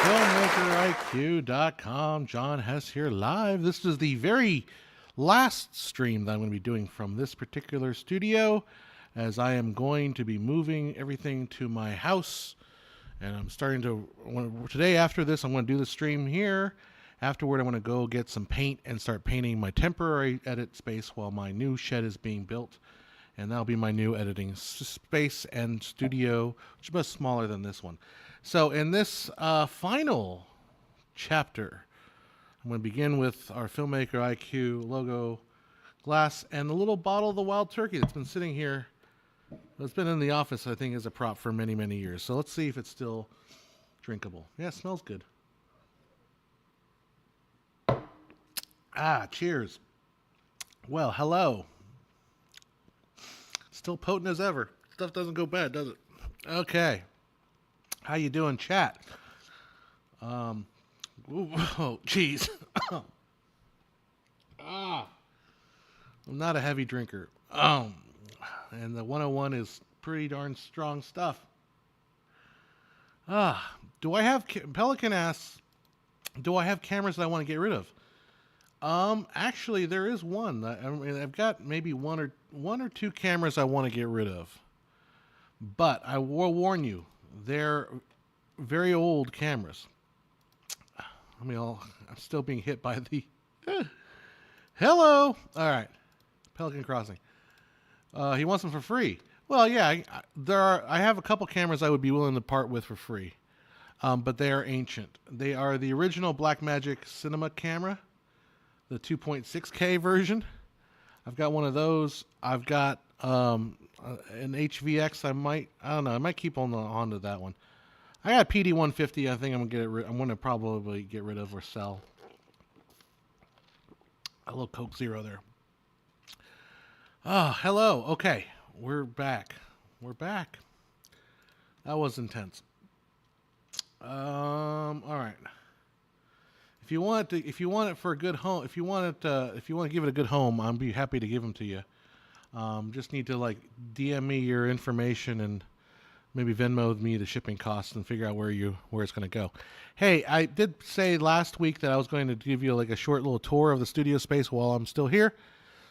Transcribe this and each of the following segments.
FilmmakerIQ.com. John Hess here live. This is the very last stream that I'm going to be doing from this particular studio, as I am going to be moving everything to my house. And I'm starting to, today after this, I'm going to do the stream here. Afterward, I'm going to go get some paint and start painting my temporary edit space while my new shed is being built. And that'll be my new editing space and studio, which is much smaller than this one. So in this final chapter, I'm going to begin with our Filmmaker IQ logo glass and the little bottle of the Wild Turkey that's been sitting here. It's been in the office, I think, as a prop for many, many years. So let's see if it's still drinkable. Yeah, it smells good. Cheers. Well, hello. Still potent as ever. Stuff doesn't go bad, does it? Okay. How you doing, chat? Oh, jeez. I'm not a heavy drinker. And the 101 is pretty darn strong stuff. Do I have, Pelican asks, do I have cameras that I want to get rid of? Actually, there is one. I've got maybe one or two cameras I want to get rid of. But I will warn you, they're very old cameras. I mean, I'm still being hit by the... Hello! All right. Pelican Crossing. He wants them for free. Well, yeah, I have a couple cameras I would be willing to part with for free. But they are ancient. They are the original Blackmagic Cinema camera, the 2.6K version. I've got one of those. I've got an HVX. I might keep on to that one. I got a PD150. I think I'm gonna probably get rid of or sell. A little Coke Zero there. Oh, hello. Okay, we're back. That was intense. All right. If you want it for a good home, if you want to give it a good home, I'd be happy to give them to you. Just need to DM me your information and maybe Venmo me the shipping costs and figure out where it's going to go. Hey, I did say last week that I was going to give you a short little tour of the studio space while I'm still here.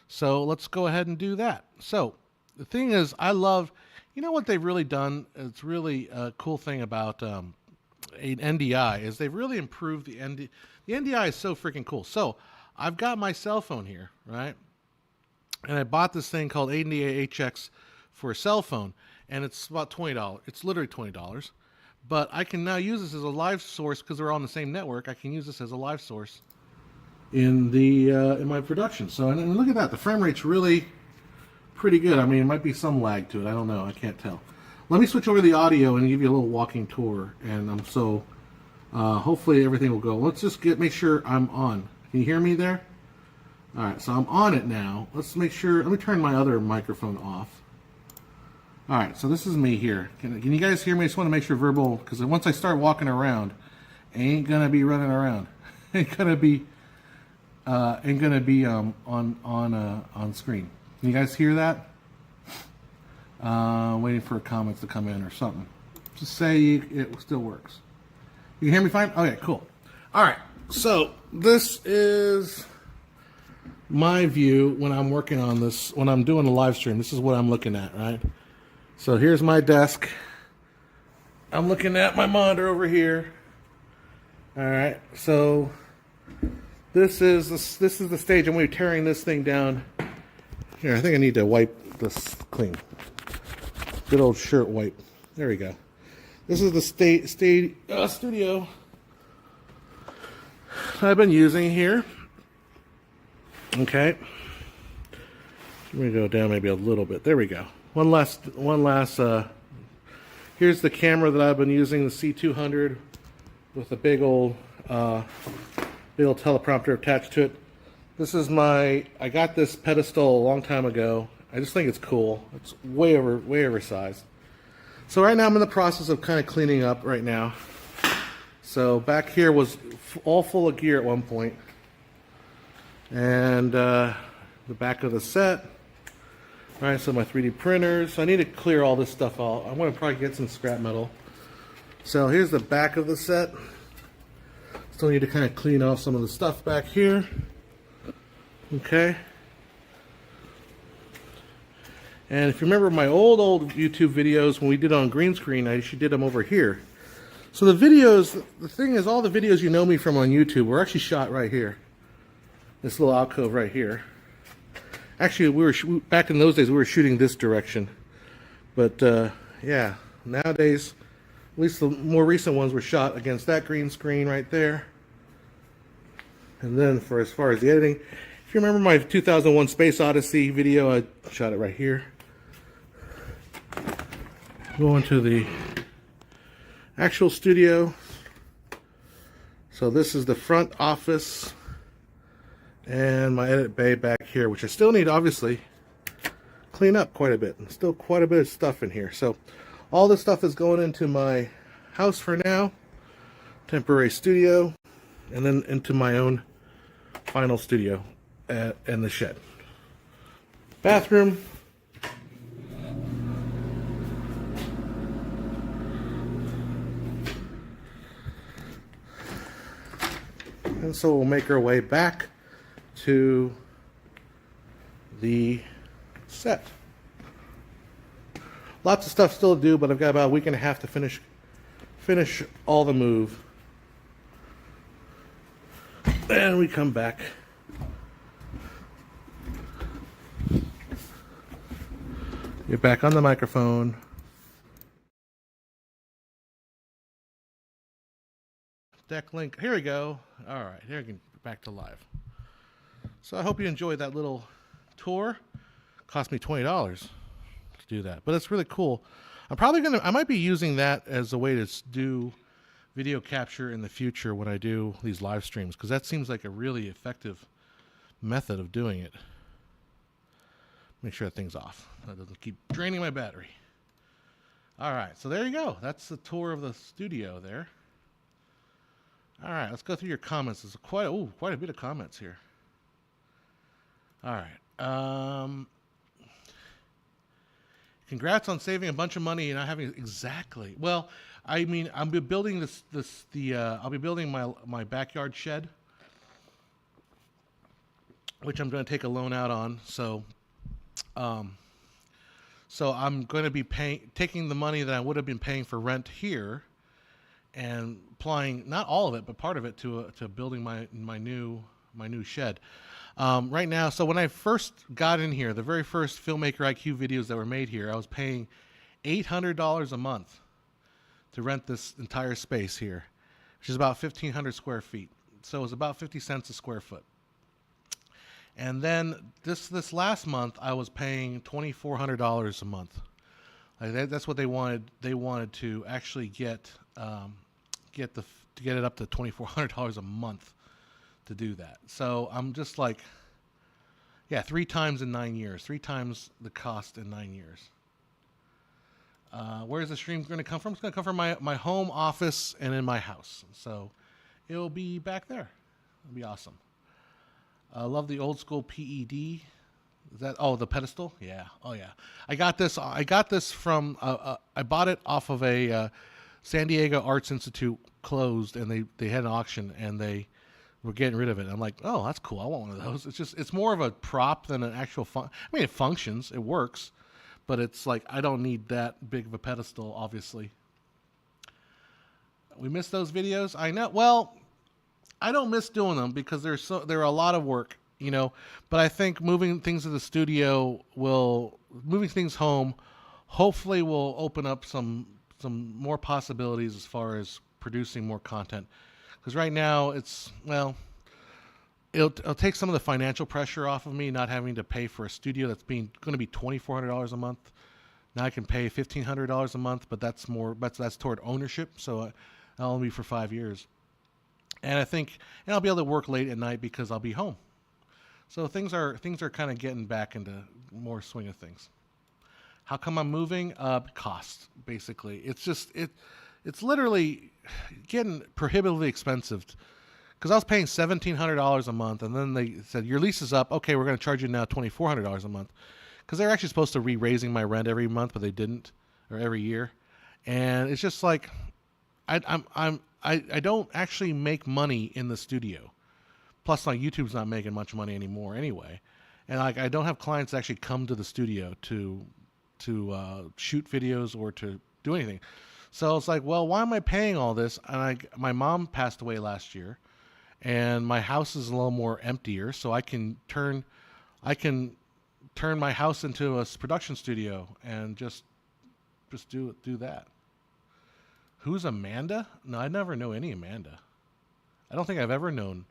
So let's go ahead and do that. So the thing is, I love, what they've really done. It's really a cool thing about an NDI is they've really improved the NDI. The NDI is so freaking cool. So I've got my cell phone here, right? And I bought this thing called NDI HX for a cell phone, and it's about $20. It's literally $20. But I can now use this as a live source because we're on the same network. I can use this as a live source in my production. So and look at that. The frame rate's really pretty good. I mean, it might be some lag to it. I don't know. I can't tell. Let me switch over to the audio and give you a little walking tour. And hopefully everything will go. Let's just make sure I'm on. Can you hear me there? All right, so I'm on it now. Let's make sure. Let me turn my other microphone off. All right, so this is me here. Can you guys hear me? I just want to make sure verbal, because once I start walking around, I ain't gonna be running around. ain't gonna be on screen. Can you guys hear that? Waiting for comments to come in or something. Just say it still works. You can hear me fine? Okay, cool. All right, so this is my view when I'm working on this, when I'm doing a live stream. This is what I'm looking at, right? So here's my desk. I'm looking at my monitor over here. All right, so this is the stage. I'm going to be tearing this thing down. Here, I think I need to wipe this clean. Good old shirt wipe. There we go. This is the studio I've been using here. Okay. Let me go down maybe a little bit. There we go. One last. Here's the camera that I've been using, the C200, with a big old teleprompter attached to it. This is I got this pedestal a long time ago. I just think it's cool. It's way oversized. So right now I'm in the process of kind of cleaning up right now. So back here was all full of gear at one point. And the back of the set. All right, so my 3D printers. I need to clear all this stuff out. I'm going to probably get some scrap metal. So here's the back of the set. Still need to kind of clean off some of the stuff back here. Okay. And if you remember my old YouTube videos when we did on green screen, I actually did them over here. So the videos, the thing is, all the videos you know me from on YouTube were actually shot right here. This little alcove right here. Actually, back in those days, we were shooting this direction. But yeah, nowadays, at least the more recent ones were shot against that green screen right there. And then as far as the editing, if you remember my 2001 Space Odyssey video, I shot it right here. Going to the actual studio. So this is the front office and my edit bay back here, which I still need, obviously, clean up quite a bit. And still quite a bit of stuff in here. So all this stuff is going into my house for now, temporary studio, and then into my own final studio and the shed. Bathroom. And so we'll make our way back to the set. Lots of stuff still to do, but I've got about a week and a half to finish all the move. And we come back. Get back on the microphone. Deck link. Here we go. All right, here we can back to live. So I hope you enjoyed that little tour. Cost me $20 to do that, but it's really cool. I might be using that as a way to do video capture in the future when I do these live streams, because that seems like a really effective method of doing it. Make sure that thing's off. That doesn't keep draining my battery. All right, so there you go. That's the tour of the studio there. All right, let's go through your comments. There's quite a bit of comments here. All right. Congrats on saving a bunch of money and not having exactly. Well, I mean, I'll be building I'll be building my backyard shed, which I'm going to take a loan out on. So I'm going to be taking the money that I would have been paying for rent here and applying not all of it, but part of it to building my new shed. Right now, so when I first got in here, the very first Filmmaker IQ videos that were made here, I was paying $800 a month to rent this entire space here, which is about 1,500 square feet. So it was about 50 cents a square foot. And then this last month, I was paying $2,400 a month. Like that's what they wanted. They wanted to actually get it up to $2,400 a month to do that. So I'm just like, yeah, 3 times in 9 years, 3 times the cost in 9 years. Where's the stream going to come from? It's going to come from my home office and in my house. So it'll be back there. It'll be awesome. I love the old school PED. Is that, the pedestal? Yeah. Oh yeah. I got this from, I bought it off of a San Diego Arts Institute closed, and they had an auction, and they were getting rid of it. And I'm like, oh, that's cool. I want one of those. It's more of a prop than an actual I mean, it functions, it works, but it's like, I don't need that big of a pedestal, obviously. We miss those videos. I know. Well, I don't miss doing them because they're a lot of work, but I think moving things to the studio moving things home, hopefully will open up some more possibilities as far as producing more content. Because right now it'll take some of the financial pressure off of me, not having to pay for a studio that's going to be $2,400 a month. Now I can pay $1,500 a month, but that's toward ownership. So that'll be for 5 years. And I'll be able to work late at night because I'll be home. So things are kind of getting back into more swing of things. How come I'm moving? Cost, basically. It's literally getting prohibitively expensive. Because I was paying $1,700 a month, and then they said, your lease is up. Okay, we're going to charge you now $2,400 a month. Because they're actually supposed to re-raising my rent every month, but they didn't, or every year. And it's just like, I don't actually make money in the studio. Plus, like YouTube's not making much money anymore anyway, and like I don't have clients that actually come to the studio to shoot videos or to do anything. So it's like, well, why am I paying all this? And my mom passed away last year, and my house is a little more emptier, so I can turn my house into a production studio and just do that. Who's Amanda? No, I never know any Amanda. I don't think I've ever known.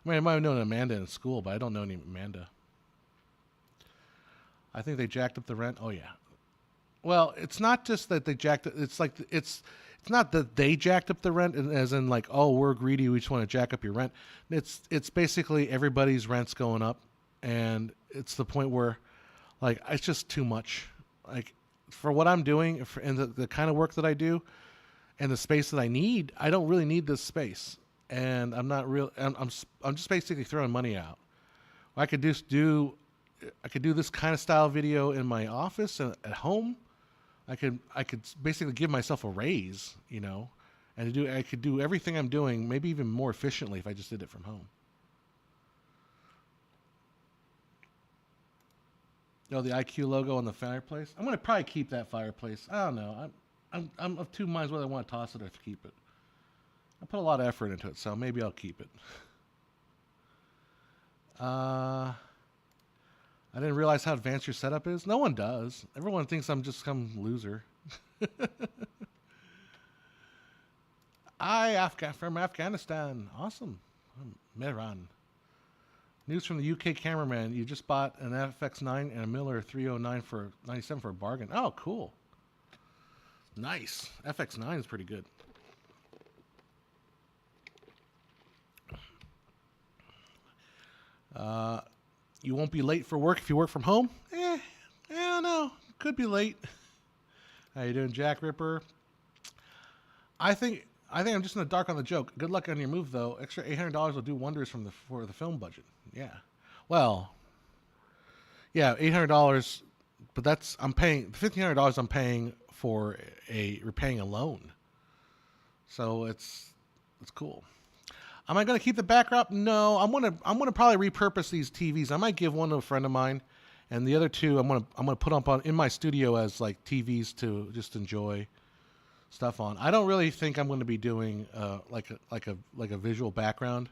I mean, I might have known Amanda in school, but I don't know any Amanda. I think they jacked up the rent. Oh yeah. Well, it's not just that they jacked it. It's like it's not that they jacked up the rent, as in like, oh, we're greedy, we just want to jack up your rent. It's basically everybody's rent's going up, and it's the point where, like, it's just too much. Like, for what I'm doing and the kind of work that I do, and the space that I need, I don't really need this space, and I'm not real. I'm just basically throwing money out. I could just do I could do this kind of style video in my office and at home. I could basically give myself a raise, and I could do everything I'm doing, maybe even more efficiently if I just did it from home. Oh, the IQ logo on the fireplace. I'm gonna probably keep that fireplace. I don't know. I'm of two minds whether I want to toss it or keep it. I put a lot of effort into it, so maybe I'll keep it. I didn't realize how advanced your setup is. No one does. Everyone thinks I'm just some loser. From Afghanistan. Awesome. Mehran. News from the UK cameraman. You just bought an FX9 and a Miller 309 for 97 for a bargain. Oh, cool. Nice. FX9 is pretty good. You won't be late for work if you work from home? I don't know. Could be late. How you doing, Jack Ripper? I think I'm just in the dark on the joke. Good luck on your move, though. Extra $800 will do wonders for the film budget. Yeah. Well, yeah, $800, but I'm paying $1,500. I'm paying for repaying a loan. So it's cool. Am I going to keep the backdrop? No, I'm gonna probably repurpose these TVs. I might give one to a friend of mine, and the other two I'm gonna put up in my studio as like TVs to just enjoy stuff on. I don't really think I'm going to be doing like a visual background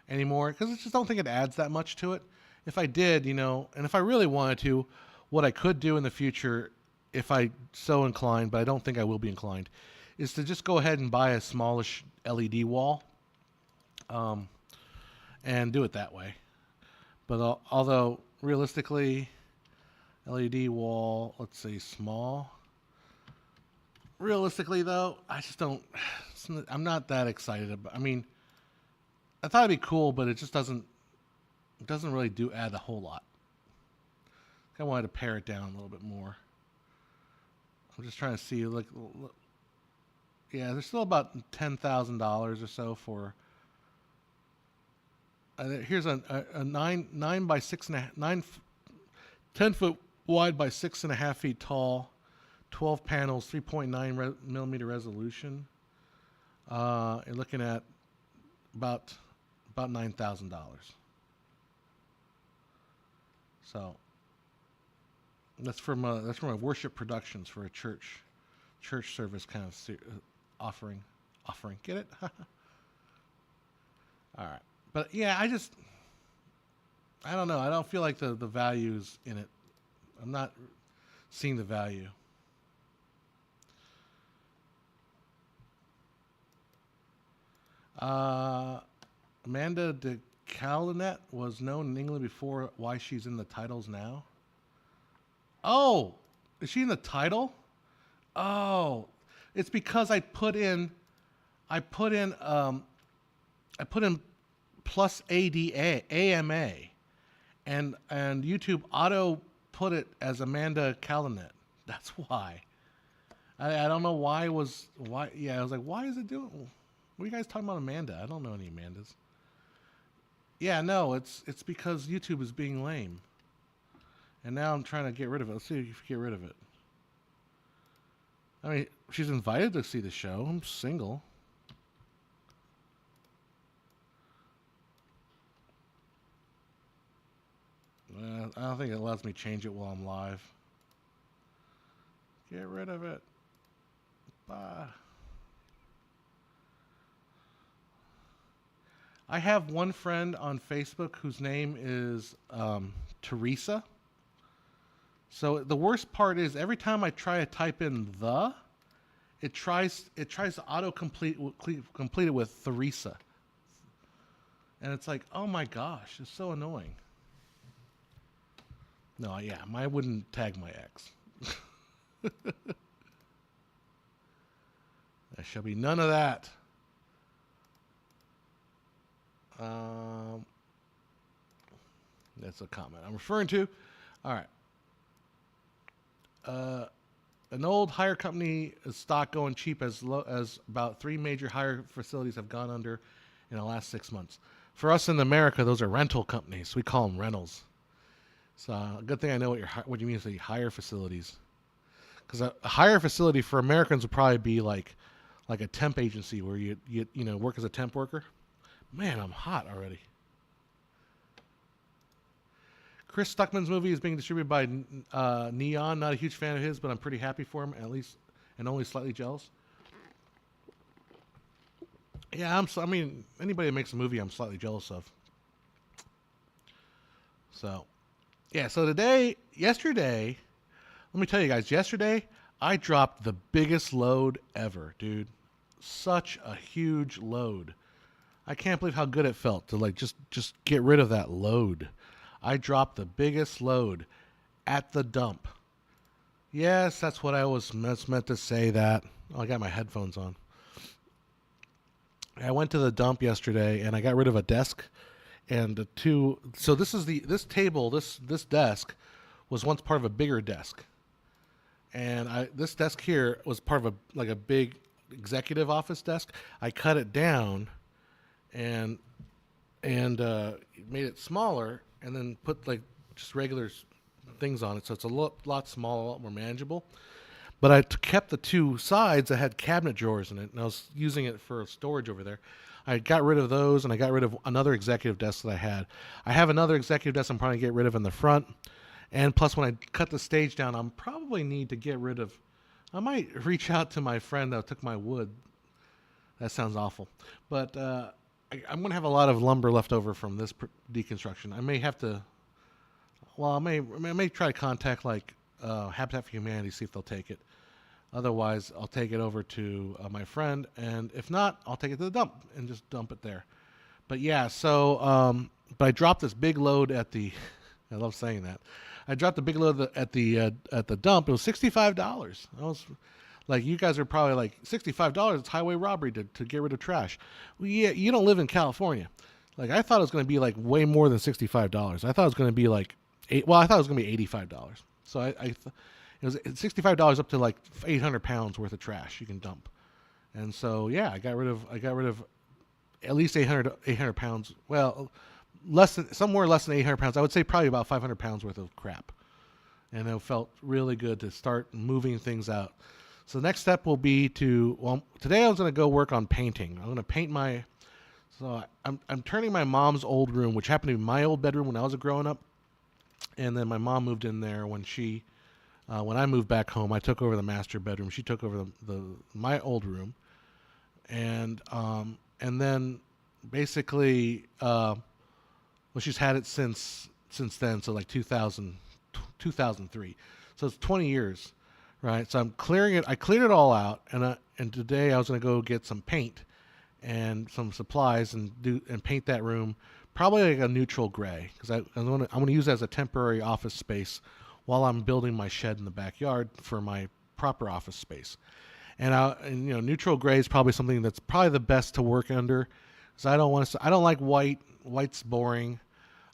anymore, because I just don't think it adds that much to it. If I did, and if I really wanted to, what I could do in the future, if I so inclined, but I don't think I will be inclined, is to just go ahead and buy a smallish LED wall. And do it that way. But although realistically, LED wall, let's say small. Realistically, though, I just don't. I'm not that excited about. I mean, I thought it'd be cool, but it just doesn't. It doesn't really add a whole lot. I wanted to pare it down a little bit more. I'm just trying to see. Yeah, there's still about $10,000 or so for. Here's a 9 by 6.5 10 foot wide by 6.5 feet tall, 12 panels, 3.9 millimeter resolution. You're looking at about $9,000. So that's from a Worship Productions for a church service kind of offering. Get it? All right. But yeah, I don't know. I don't feel like the value's in it. I'm not seeing the value. Amanda de Calinet was known in England before. Why she's in the titles now? Oh, is she in the title? Oh, it's because I put in plus AMA, and YouTube auto put it as Amanda Calinet. That's why. I don't know why. Yeah, I was like, why is it doing? What are you guys talking about, Amanda? I don't know any Amandas. Yeah, no, it's because YouTube is being lame, and now I'm trying to get rid of it. Let's see if you can get rid of it. I mean, she's invited to see the show. I'm single. I don't think it lets me change it while I'm live. Get rid of it. Bye. I have one friend on Facebook whose name is Teresa. So the worst part is every time I try to type in it tries to complete it with Teresa. And it's like, oh my gosh, it's so annoying. No, yeah, I wouldn't tag my ex. There shall be none of that. That's a comment I'm referring to. All right. An old hire company stock going cheap as low as about 3 major hire facilities have gone under in the last 6 months. For us in America, those are rental companies. We call them rentals. So a good thing I know what you mean by hire facilities. Because a hire facility for Americans would probably be like a temp agency where you work as a temp worker. Man, I'm hot already. Chris Stuckman's movie is being distributed by Neon. Not a huge fan of his, but I'm pretty happy for him, at least, and only slightly jealous. Yeah, anybody that makes a movie, I'm slightly jealous of. So, yeah, so yesterday, let me tell you guys, yesterday, I dropped the biggest load ever, dude. Such a huge load. I can't believe how good it felt to just get rid of that load. I dropped the biggest load at the dump. Yes, that's what I was meant to say that. Oh, I got my headphones on. I went to the dump yesterday and I got rid of a desk and so this desk was once part of a bigger desk. And this desk here was part of a big executive office desk. I cut it down and made it smaller and then put just regular things on it. So it's a lot smaller, a lot more manageable. But I kept the 2 sides that had cabinet drawers in it, and I was using it for storage over there. I got rid of those, and I got rid of another executive desk that I had. I have another executive desk I'm probably get rid of in the front. And plus, when I cut the stage down, I'm probably need to get rid of... I might reach out to my friend that took my wood. That sounds awful. But I'm going to have a lot of lumber left over from this deconstruction. I may have to... Well, I may try to contact Habitat for Humanity, see if they'll take it. Otherwise, I'll take it over to my friend, and if not, I'll take it to the dump and just dump it there. But yeah, so but I dropped this big load at the. I love saying that. I dropped the big load at the dump. It was $65. I was like, you guys are probably like $65. It's highway robbery to get rid of trash. Well, yeah, you don't live in California. Like I thought it was going to be like way more than $65. I thought it was going to be like I thought it was going to be $85. So it was $65 up to like 800 pounds worth of trash you can dump. And so, yeah, I got rid of at least 800 pounds. Well, somewhere less than 800 pounds. I would say probably about 500 pounds worth of crap. And it felt really good to start moving things out. So the next step will be today I was going to go work on painting. I'm going to paint I'm turning my mom's old room, which happened to be my old bedroom when I was growing up. And then my mom moved in there when I moved back home. I took over the master bedroom. She took over my old room, and then basically, she's had it since then. So like 2003. So it's 20 years, right? So I'm clearing it. I cleared it all out, and today I was going to go get some paint and some supplies and paint that room. Probably like a neutral gray, because I'm going to use it as a temporary office space while I'm building my shed in the backyard for my proper office space. And neutral gray is probably something that's probably the best to work under, because I don't like white. White's boring.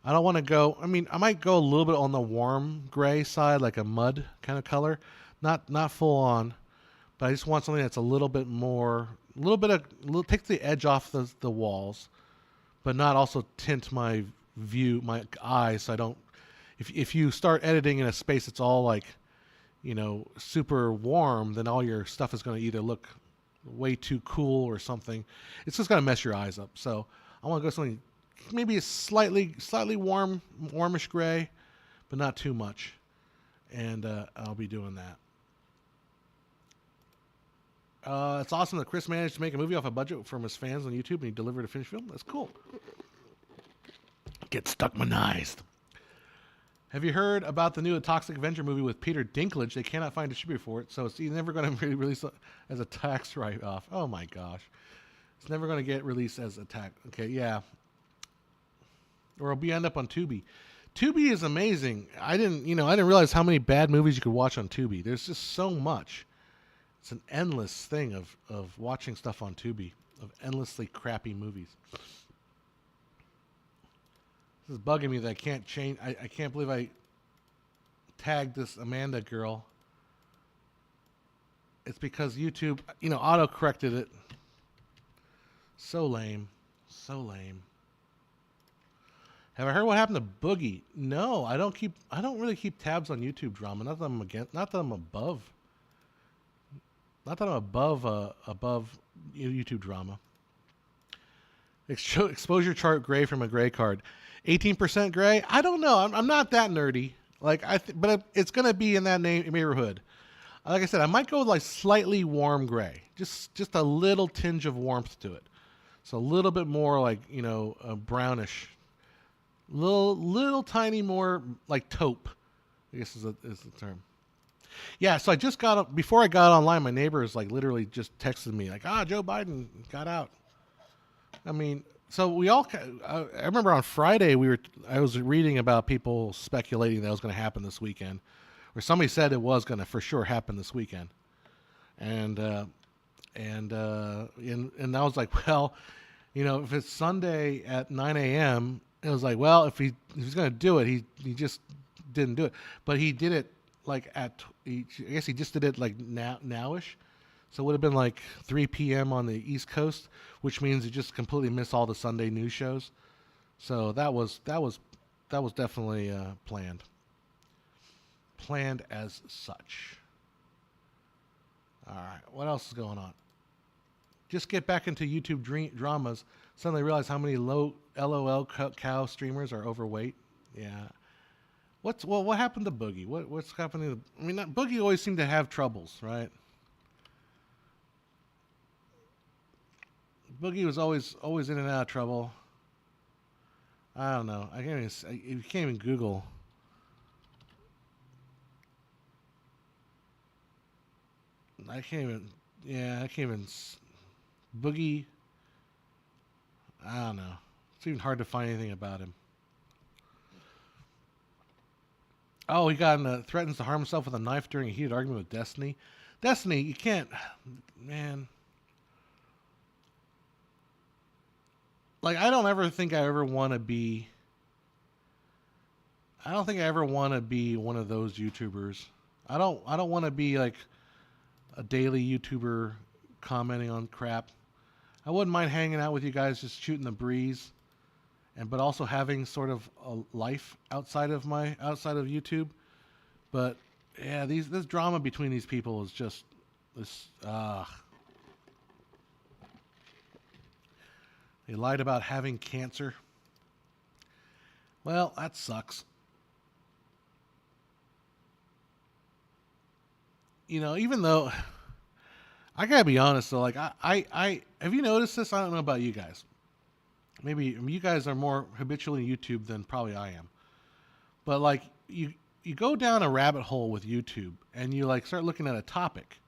I don't want to go. I might go a little bit on the warm gray side, like a mud kind of color, not full on, but I just want something that's a little bit more, takes the edge off the walls, but not also tint my eyes, so I don't. If you start editing in a space that's all like, super warm, then all your stuff is going to either look way too cool or something. It's just going to mess your eyes up. So I want to go something maybe a slightly warmish gray, but not too much. And I'll be doing that. It's awesome that Chris managed to make a movie off a budget from his fans on YouTube and he delivered a finished film. That's cool. Get Stuckmanized. Have you heard about the new Toxic Avenger movie with Peter Dinklage? They cannot find a distributor for it, so it's never going to be released as a tax write-off. Oh my gosh. It's never going to get released as a tax. Okay, yeah. Or it'll end up on Tubi. Tubi is amazing. I didn't realize how many bad movies you could watch on Tubi. There's just so much. It's an endless thing of watching stuff on Tubi, of endlessly crappy movies. This is bugging me that I can't change. I can't believe I tagged this Amanda girl. It's because YouTube, auto-corrected it. So lame. So lame. Have I heard what happened to Boogie? No, I don't really keep tabs on YouTube drama. Not that I'm above YouTube drama. Exposure chart gray from a gray card. 18% gray? I don't know. I'm not that nerdy. But it's going to be in that neighborhood. Like I said, I might go with slightly warm gray. Just a little tinge of warmth to it. So a little bit more brownish. Little tiny more like taupe, I guess is the term. Yeah, so I just before I got online, my neighbors literally just texted me Joe Biden got out. I mean, so we all. I remember on Friday I was reading about people speculating that it was going to happen this weekend, or somebody said it was going to for sure happen this weekend, and I was like, well, if it's Sunday at 9 a.m., it was like, well, if he's going to do it, he just didn't do it, but he did it I guess he just did it nowish. So it would have been 3 p.m. on the East Coast, which means you just completely miss all the Sunday news shows. So that was definitely planned. Planned as such. All right, what else is going on? Just get back into YouTube dramas. Suddenly realize how many low LOL cow streamers are overweight. Yeah. What happened to Boogie? What's happening? Boogie always seemed to have troubles, right? Boogie was always in and out of trouble. I don't know. You can't even Google. I can't even. Boogie. I don't know. It's even hard to find anything about him. Oh, he threatens to harm himself with a knife during a heated argument with Destiny. Destiny, you can't, man. I don't ever think I ever want to be. I don't think I ever want to be one of those YouTubers. I don't want to be a daily YouTuber commenting on crap. I wouldn't mind hanging out with you guys, just shooting the breeze. But also having sort of a life outside of YouTube. But yeah, this drama between these people is just this. They lied about having cancer. Well, that sucks. Even though I gotta be honest though, I have you noticed this? I don't know about you guys. Maybe you guys are more habitually YouTube than probably I am. But you go down a rabbit hole with YouTube and you start looking at a topic.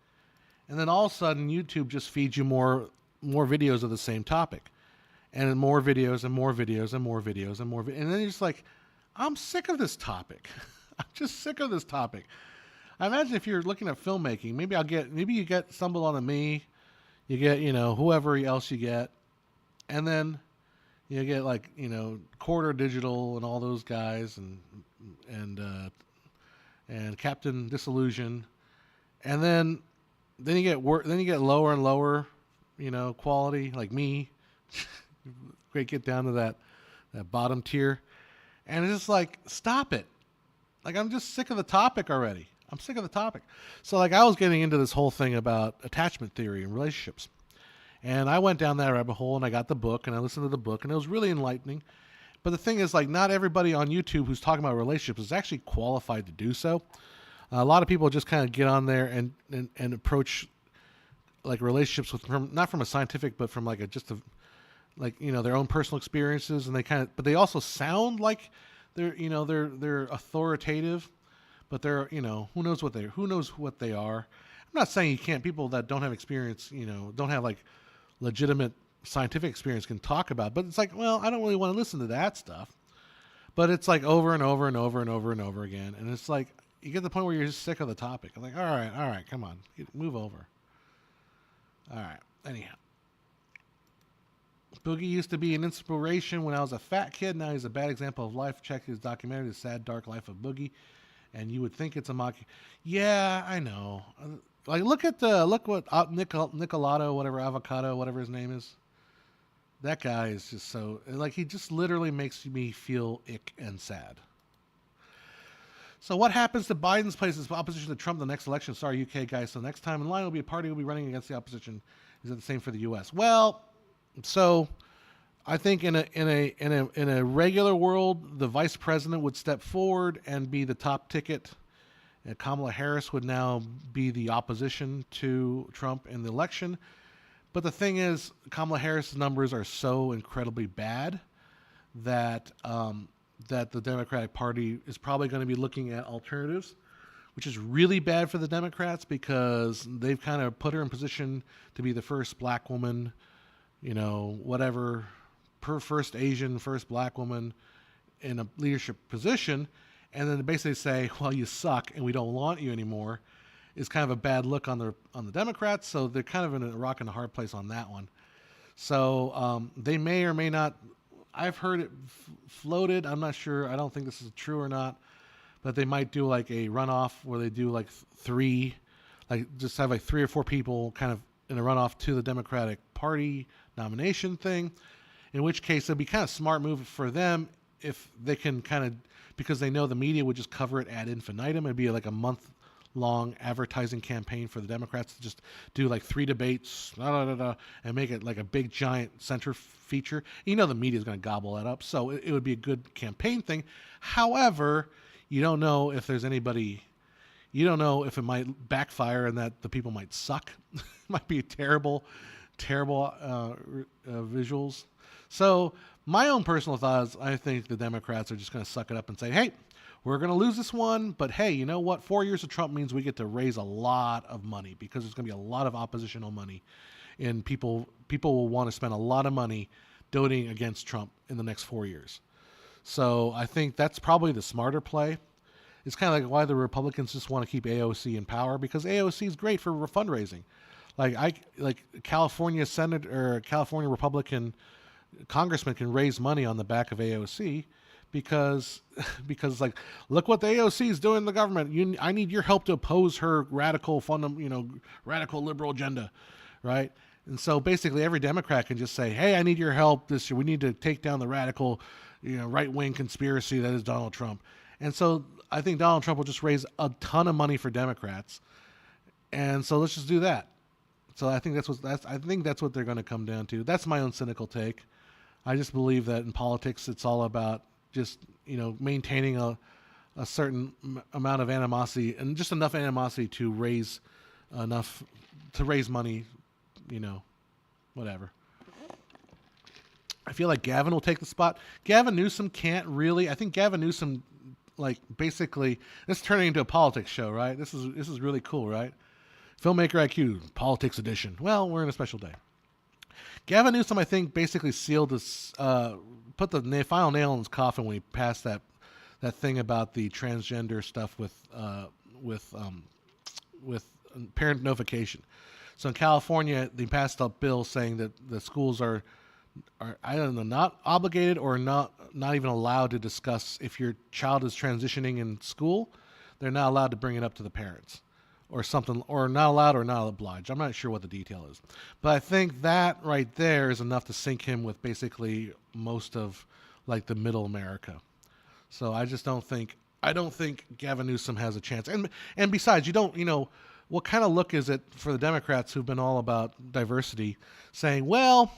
And then all of a sudden YouTube just feeds you more videos of the same topic. And more videos and more videos and more videos and more and then you're just I'm sick of this topic. I'm just sick of this topic. I imagine if you're looking at filmmaking, maybe you stumble onto me, you get, whoever else you get, and then you get Quarter Digital and all those guys and Captain Disillusion, and then you get lower and lower, quality like me. Get down to that bottom tier, and it's just stop it. I'm just sick of the topic already. I'm sick of the topic. So I was getting into this whole thing about attachment theory and relationships. And I went down that rabbit hole and I got the book and I listened to the book and it was really enlightening. But the thing is, like, not everybody on YouTube who's talking about relationships is actually qualified to do so. A lot of people just kind of get on there and approach like relationships with not from a scientific, but from like like, you know, their own personal experiences, and but they also sound like they're authoritative, but they're, you know, who knows what they are. I'm not saying you can't. People that don't have experience, you know, don't have like legitimate scientific experience can talk about, but it's like, well, I don't really want to listen to that stuff. But it's like over and over and over and over and over again, and it's like you get to the point where you're just sick of the topic. I'm like, all right, come on, move over. All right. Anyhow, Boogie used to be an inspiration when I was a fat kid. Now he's a bad example of life. Check his documentary, The Sad Dark Life of Boogie, and you would think it's a mock. Yeah, I know. Like, look what Nicolato, whatever, Avocado, whatever his name is. That guy is just so, like, he just literally makes me feel ick and sad. So what happens to Biden's place as opposition to Trump in the next election? Sorry, UK guys. So next time in line will be a party will be running against the opposition. Is it the same for the U.S.? Well, so I think in a regular world, the vice president would step forward and be the top ticket. And Kamala Harris would now be the opposition to Trump in the election. But the thing is, Kamala Harris's numbers are so incredibly bad that that the Democratic Party is probably going to be looking at alternatives, which is really bad for the Democrats because they've kind of put her in position to be the first black woman, you know, whatever, first Asian, first black woman in a leadership position, and then basically say, well, you suck and we don't want you anymore, is kind of a bad look on the Democrats. So they're kind of in a rock and a hard place on that one. So they may or may not. I've heard it floated. I'm not sure. I don't think this is true or not, but they might do like a runoff where they do like just have like 3 or 4 people kind of in a runoff to the Democratic Party nomination thing, in which case it'd be kind of smart move for them if they can kind of, because they know the media would just cover it ad infinitum. It'd be like a month-long advertising campaign for the Democrats to just do like 3 debates, and make it like a big giant center feature. You know the media is going to gobble that up, so it would be a good campaign thing. However, you don't know if there's anybody. You don't know if it might backfire and that the people might suck. It might be terrible visuals. So my own personal thought is I think the Democrats are just going to suck it up and say, hey, we're going to lose this one, but hey, you know what? 4 years of Trump means we get to raise a lot of money because there's going to be a lot of oppositional money, and people will want to spend a lot of money donating against Trump in the next 4 years. So I think that's probably the smarter play. It's kind of like why the Republicans just want to keep AOC in power, because AOC is great for fundraising. Like California Senate or California Republican congressman can raise money on the back of AOC because like, look what the AOC is doing in the government. I need your help to oppose her radical radical liberal agenda, right? And so basically every Democrat can just say, hey, I need your help this year. We need to take down the radical, right-wing conspiracy that is Donald Trump. And so I think Donald Trump will just raise a ton of money for Democrats. And so let's just do that. So I think that's what they're going to come down to. That's my own cynical take. I just believe that in politics, it's all about just, maintaining a certain amount of animosity and just enough animosity to raise money, whatever. I feel like Gavin will take the spot. Gavin Newsom can't really. I think Gavin Newsom, basically, this is turning into a politics show, right? This is really cool, right? Filmmaker IQ, Politics Edition. Well, we're in a special day. Gavin Newsom, I think, basically sealed this, put the final nail in his coffin when he passed that thing about the transgender stuff with parent notification. So in California, they passed a bill saying that the schools are I don't know, not obligated or not even allowed to discuss if your child is transitioning in school. They're not allowed to bring it up to the parents or something, or not allowed or not obliged. I'm not sure what the detail is. But I think that right there is enough to sink him with basically most of the middle America. So I don't think Gavin Newsom has a chance. And besides, what kind of look is it for the Democrats who've been all about diversity saying, well,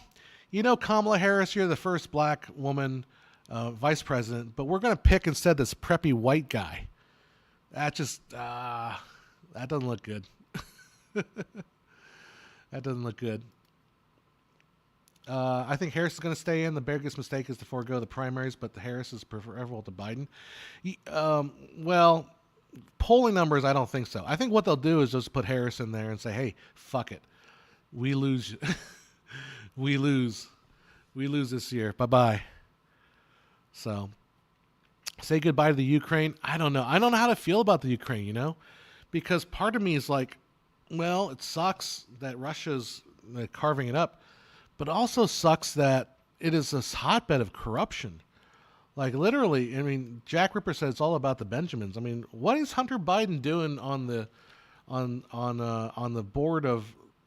Kamala Harris, you're the first black woman vice president, but we're going to pick instead this preppy white guy. That just that doesn't look good. That doesn't look good. I think Harris is going to stay in. The biggest mistake is to forego the primaries, but the Harris is preferable to Biden. Well, polling numbers, I don't think so. I think what they'll do is just put Harris in there and say, hey, fuck it. We lose. we lose. We lose this year. Bye-bye. So, say goodbye to the Ukraine. I don't know. I don't know how to feel about the Ukraine, you know? Because part of me is like, well, it sucks that Russia's carving it up, but also sucks that it is this hotbed of corruption. Like literally, I mean, Jack Ripper said it's all about the Benjamins. I mean, what is Hunter Biden doing on the board of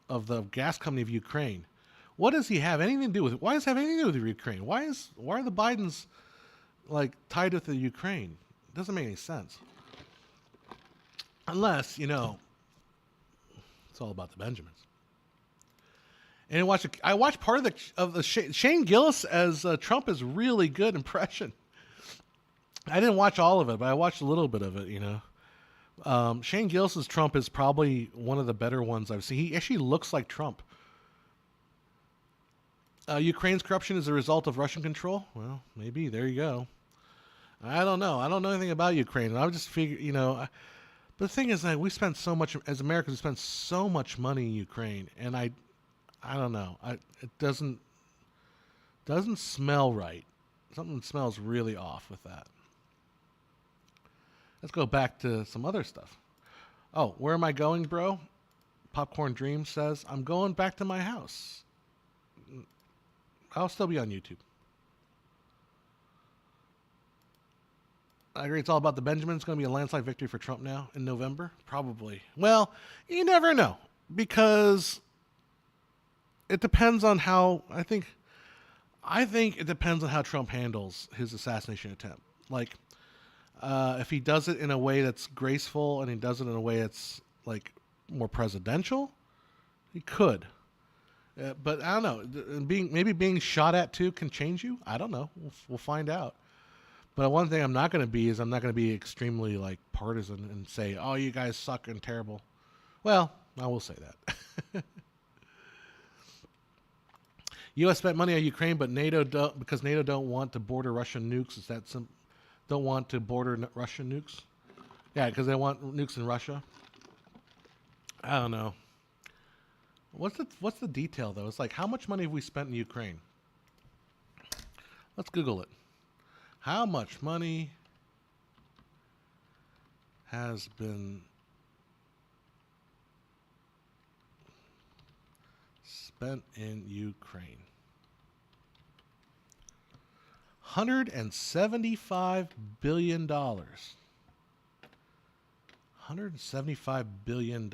the gas company of Ukraine? What does he have anything to do with it? Why does it have anything to do with Ukraine? Why are the Bidens like tied with the Ukraine? It doesn't make any sense. Unless, you know, it's all about the Benjamins. And I watched part of the Shane Gillis as Trump is really good impression. I didn't watch all of it, but I watched a little bit of it. You know, Shane Gillis's Trump is probably one of the better ones I've seen. He actually looks like Trump. Ukraine's corruption is a result of Russian control. Well, maybe there you go. I don't know. I don't know anything about Ukraine. I would just figure, you know. But the thing is that we spend so much as Americans. We spend so much money in Ukraine, and I don't know. It doesn't smell right. Something smells really off with that. Let's go back to some other stuff. Oh, where am I going, bro? Popcorn Dream says, I'm going back to my house. I'll still be on YouTube. I agree. It's all about the Benjamins. It's going to be a landslide victory for Trump now in November. Probably. Well, you never know because it depends on how I think it depends on how Trump handles his assassination attempt. Like, if he does it in a way that's graceful and he does it in a way that's like more presidential, he could. But I don't know. Being shot at too can change you. I don't know. We'll find out. But one thing I'm not going to be is I'm not going to be extremely like partisan and say, "Oh, you guys suck and terrible." Well, I will say that. U.S. spent money on Ukraine, but NATO because NATO don't want to border Russian nukes. Is that don't want to border Russian nukes? Yeah, because they want nukes in Russia. I don't know. What's the detail though? It's like how much money have we spent in Ukraine? Let's Google it. How much money has been spent in Ukraine? $175 billion. $175 billion.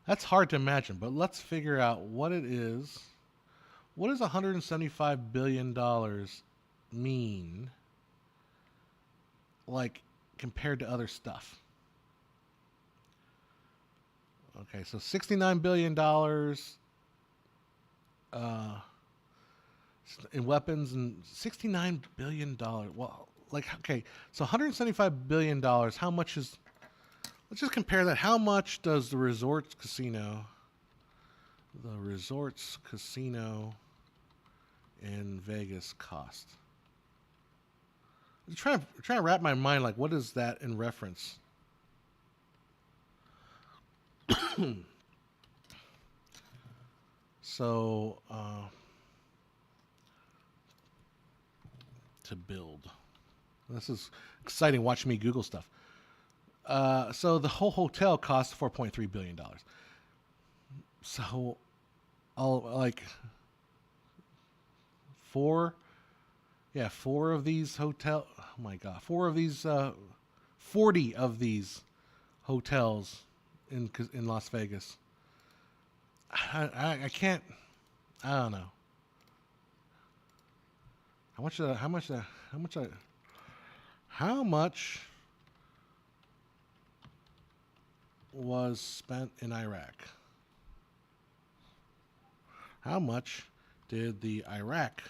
That's hard to imagine, but let's figure out what it is. What does $175 billion mean, like, compared to other stuff? Okay, so $69 billion in weapons and $69 billion. Well, like, okay, so $175 billion, how much is... Let's just compare that. How much does the Resorts Casino in Vegas cost? I'm trying to wrap my mind, like, what is that in reference? So, to build. This is exciting watching me Google stuff. So the whole hotel cost $4.3 billion. So, four of these 40 of these hotels in Las Vegas. I can't, I don't know. How much was spent in Iraq? How much did the Iraq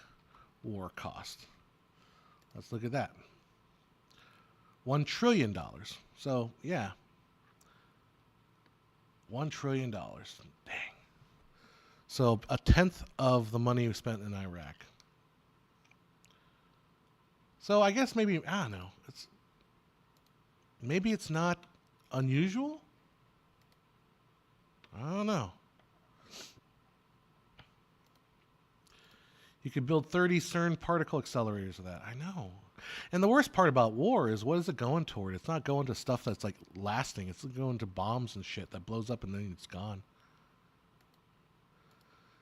war cost? Let's look at that. $1 trillion. So, yeah. $1 trillion. Dang. So, a tenth of the money we spent in Iraq. So, I guess maybe, I don't know. Maybe it's not unusual? I don't know. You could build 30 CERN particle accelerators of that. I know. And the worst part about war is, what is it going toward? It's not going to stuff that's like lasting. It's going to bombs and shit that blows up and then it's gone.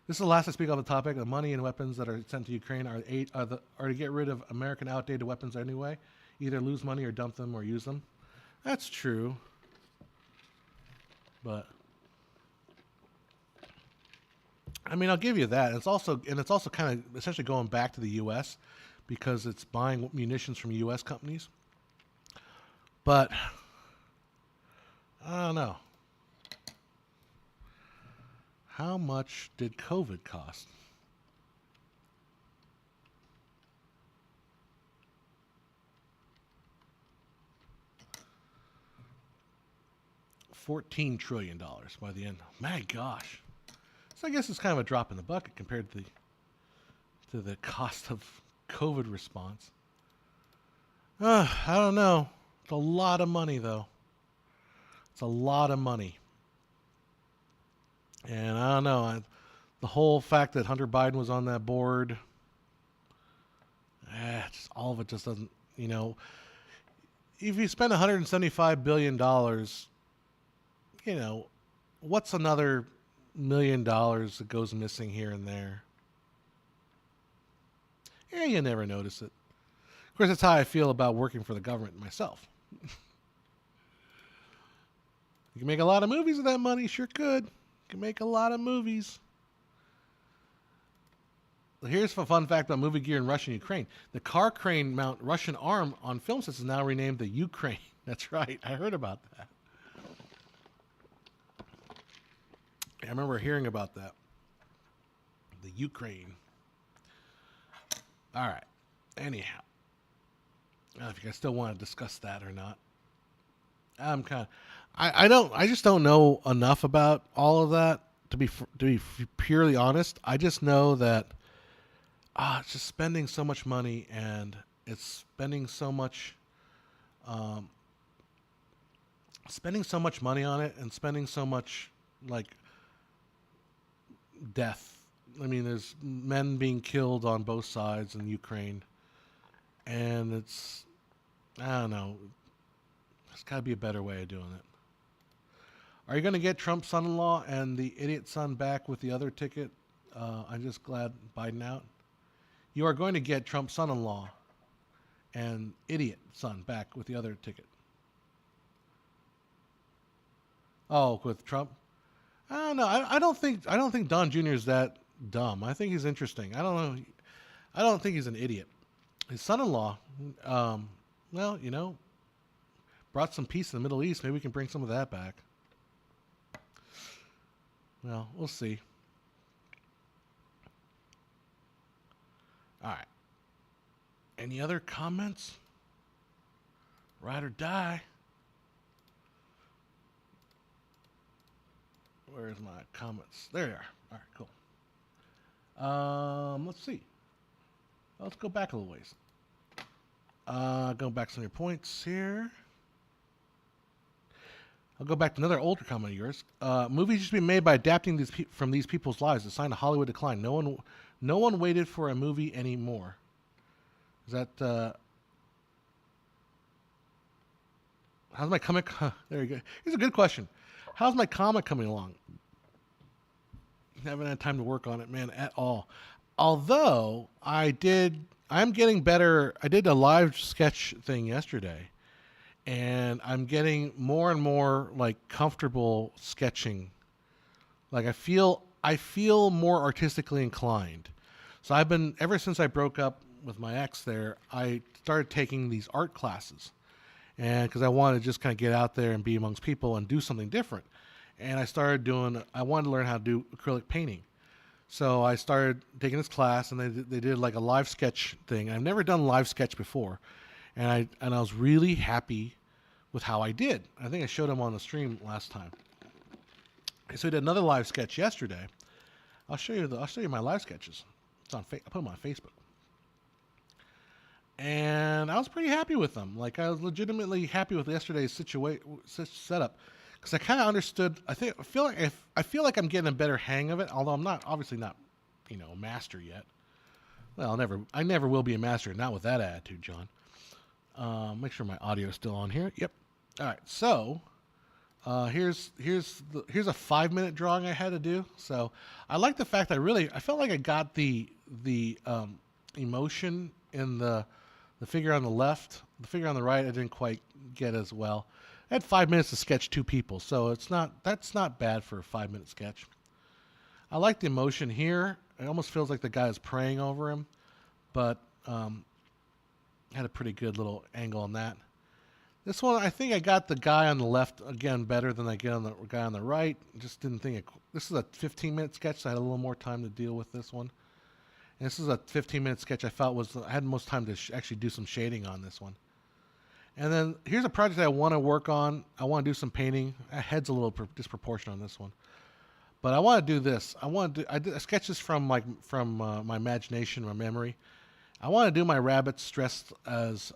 This is the last I speak on the topic. The money and weapons that are sent to Ukraine are to get rid of American outdated weapons anyway. Either lose money or dump them or use them. That's true. But I mean, I'll give you that. It's also kind of essentially going back to the U.S. because it's buying munitions from U.S. companies. But I don't know. How much did COVID cost? $14 trillion by the end. My gosh. So I guess it's kind of a drop in the bucket compared to the cost of COVID response. I don't know. It's a lot of money, though. It's a lot of money. And I don't know. The whole fact that Hunter Biden was on that board, all of it just doesn't, if you spend $175 billion, what's another $1 million that goes missing here and there? Yeah, you never notice it. Of course, that's how I feel about working for the government myself. You can make a lot of movies with that money. Sure could. You can make a lot of movies. Here's a fun fact about movie gear in Russia and Ukraine. The car crane mount Russian arm on film sets is now renamed the Ukraine. That's right. I heard about that. I remember hearing about that. The Ukraine. All right. Anyhow. I don't know if you guys still want to discuss that or not. I'm kind of... I just don't know enough about all of that to be purely honest. I just know that it's just spending so much money, and it's spending so much money on it, and spending so much like death. I mean, there's men being killed on both sides in Ukraine, and I don't know. There's got to be a better way of doing it. Are you going to get Trump's son-in-law and the idiot son back with the other ticket? I'm just glad Biden out. You are going to get Trump's son-in-law and idiot son back with the other ticket. Oh, with Trump? I don't know. I don't think Don Jr. is that dumb. I think he's interesting. I don't know. I don't think he's an idiot. His son-in-law, brought some peace in the Middle East. Maybe we can bring some of that back. Well, we'll see. All right. Any other comments? Ride or die. Where's my comments? There they are. All right, cool. Let's see. Let's go back a little ways. Go back some of your points here. I'll go back to another older comment of yours. Movies used to be made by adapting from these people's lives. It's a sign of Hollywood decline. No one waited for a movie anymore. Is that... how's my comic... there you go. Here's a good question. How's my comic coming along? Haven't had time to work on it, man, at all. Although, I'm getting better. I did a live sketch thing yesterday. And I'm getting more and more comfortable sketching. I feel more artistically inclined. So ever since I broke up with my ex there, I started taking these art classes. And because I wanted to just kind of get out there and be amongst people and do something different. And I wanted to learn how to do acrylic painting. So I started taking this class, and they did like a live sketch thing. I've never done live sketch before, and I was really happy with how I did. I think I showed them on the stream last time. So we did another live sketch yesterday. I'll show you my live sketches. It's on I put them on Facebook, and I was pretty happy with them. Like I was legitimately happy with yesterday's setup because I kind of understood. I feel like I'm getting a better hang of it. Although I'm not obviously not, a master yet. Well, I never will be a master. Not with that attitude, John. Make sure my audio is still on here. Yep. All right. So here's a 5-minute drawing I had to do. So I like the fact I felt like I got the emotion in the figure on the left. The figure on the right I didn't quite get as well. I had 5 minutes to sketch 2 people, so that's not bad for a 5-minute sketch. I like the emotion here. It almost feels like the guy is praying over him, but had a pretty good little angle on that. This one, I think I got the guy on the left again better than I get on the guy on the right. Just didn't think this is a 15-minute sketch, so I had a little more time to deal with this one. And this is a 15-minute sketch I felt I had most time to actually do some shading on this one. And then here's a project I want to work on. I want to do some painting. My head's a little disproportionate on this one, but I want to do this. I did sketches from my imagination, my memory. I want to do my rabbits dressed as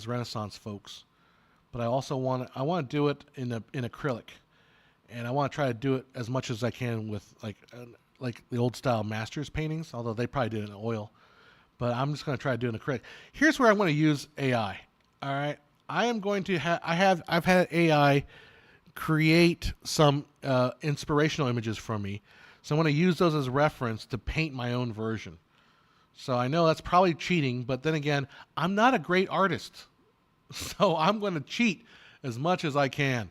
Renaissance folks, but I also want to do it in acrylic, and I want to try to do it as much as I can with like the old style masters paintings, although they probably did it in oil, but I'm just going to try to do it in acrylic. Here's where I'm going to use AI. All right, I am going to I've had AI create some inspirational images for me, so I'm going to use those as reference to paint my own version. So I know that's probably cheating, but then again, I'm not a great artist. So I'm going to cheat as much as I can.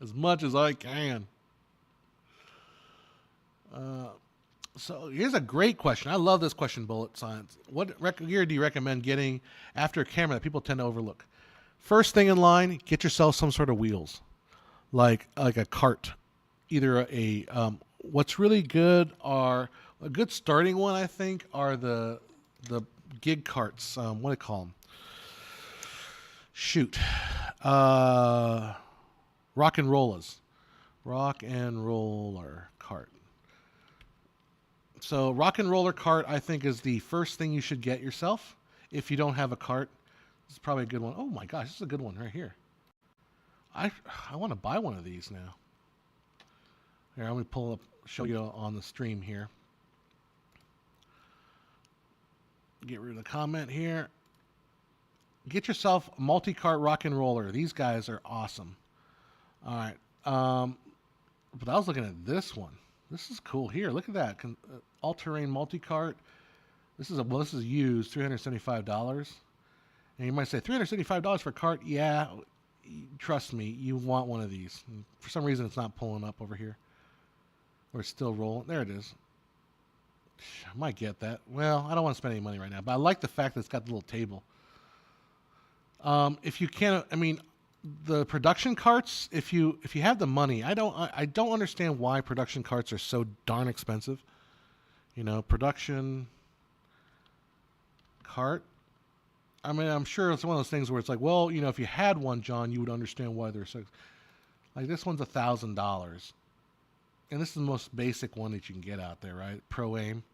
As much as I can. So here's a great question. I love this question, Bullet Science. What gear do you recommend getting after a camera that people tend to overlook? First thing in line, get yourself some sort of wheels. Like a cart. Either what's really good are... A good starting one, I think, are the gig carts. What do they call them? Shoot. Rock and Rollers. Rock and Roller cart. So Rock and Roller cart, I think, is the first thing you should get yourself. If you don't have a cart, this is probably a good one. Oh my gosh, this is a good one right here. I want to buy one of these now. Here, I'm going to show you on the stream here. Get rid of the comment here. Get yourself a multi-cart rock and roller. These guys are awesome. All right. But I was looking at this one. This is cool. Here, look at that. All-terrain multi-cart. This is used, $375. And you might say, $375 for a cart? Yeah, trust me, you want one of these. And for some reason, it's not pulling up over here. Or it's still rolling. There it is. I might get that. Well, I don't want to spend any money right now, but I like the fact that it's got the little table. If you can't, the production carts. If you have the money, I don't understand why production carts are so darn expensive. Production cart. I'm sure it's one of those things where it's like, well, if you had one, John, you would understand why they're so. Like this one's $1,000. And this is the most basic one that you can get out there, right? Pro Aim.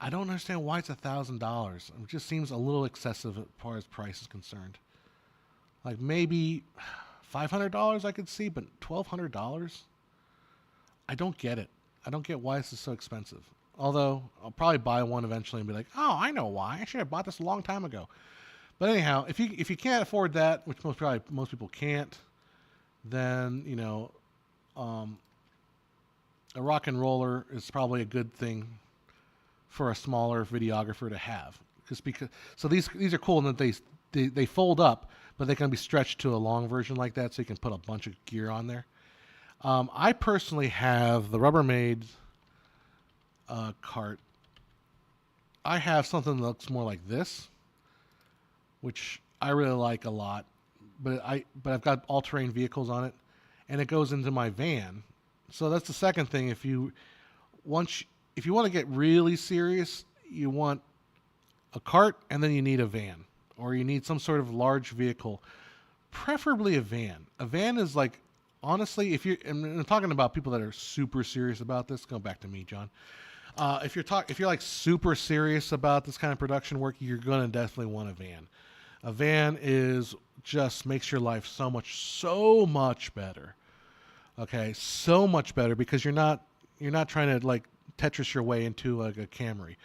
I don't understand why it's $1,000. It just seems a little excessive as far as price is concerned. Like maybe $500 I could see, but $1,200? I don't get it. I don't get why this is so expensive. Although I'll probably buy one eventually and be like, oh, I know why. I should have bought this a long time ago. But anyhow, if you can't afford that, which most people can't, then a rock and roller is probably a good thing for a smaller videographer to have. So these are cool in that they fold up, but they can be stretched to a long version like that, so you can put a bunch of gear on there. I personally have the Rubbermaid cart. I have something that looks more like this, which I really like a lot, but I've got all-terrain vehicles on it, and it goes into my van. So that's the second thing. If you if you want to get really serious, you want a cart, and then you need a van, or you need some sort of large vehicle, preferably a van. A van is like, honestly, and I'm talking about people that are super serious about this. Go back to me, John. If you're like super serious about this kind of production work, you're gonna definitely want a van. A van just makes your life so much better. Okay, so much better, because you're not trying to like Tetris your way into like a Camry,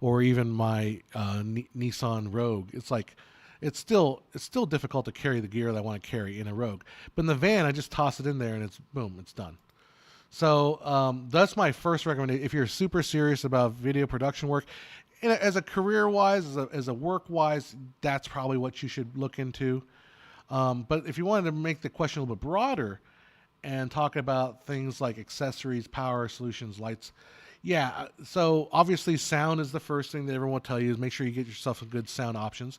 or even my Nissan Rogue. It's like it's still difficult to carry the gear that I want to carry in a Rogue. But in the van, I just toss it in there and it's boom, it's done. So that's my first recommendation. If you're super serious about video production work, as a career-wise, as a work-wise, that's probably what you should look into. But if you wanted to make the question a little bit broader and talk about things like accessories, power solutions, lights, yeah. So obviously, sound is the first thing that everyone will tell you, is make sure you get yourself some good sound options.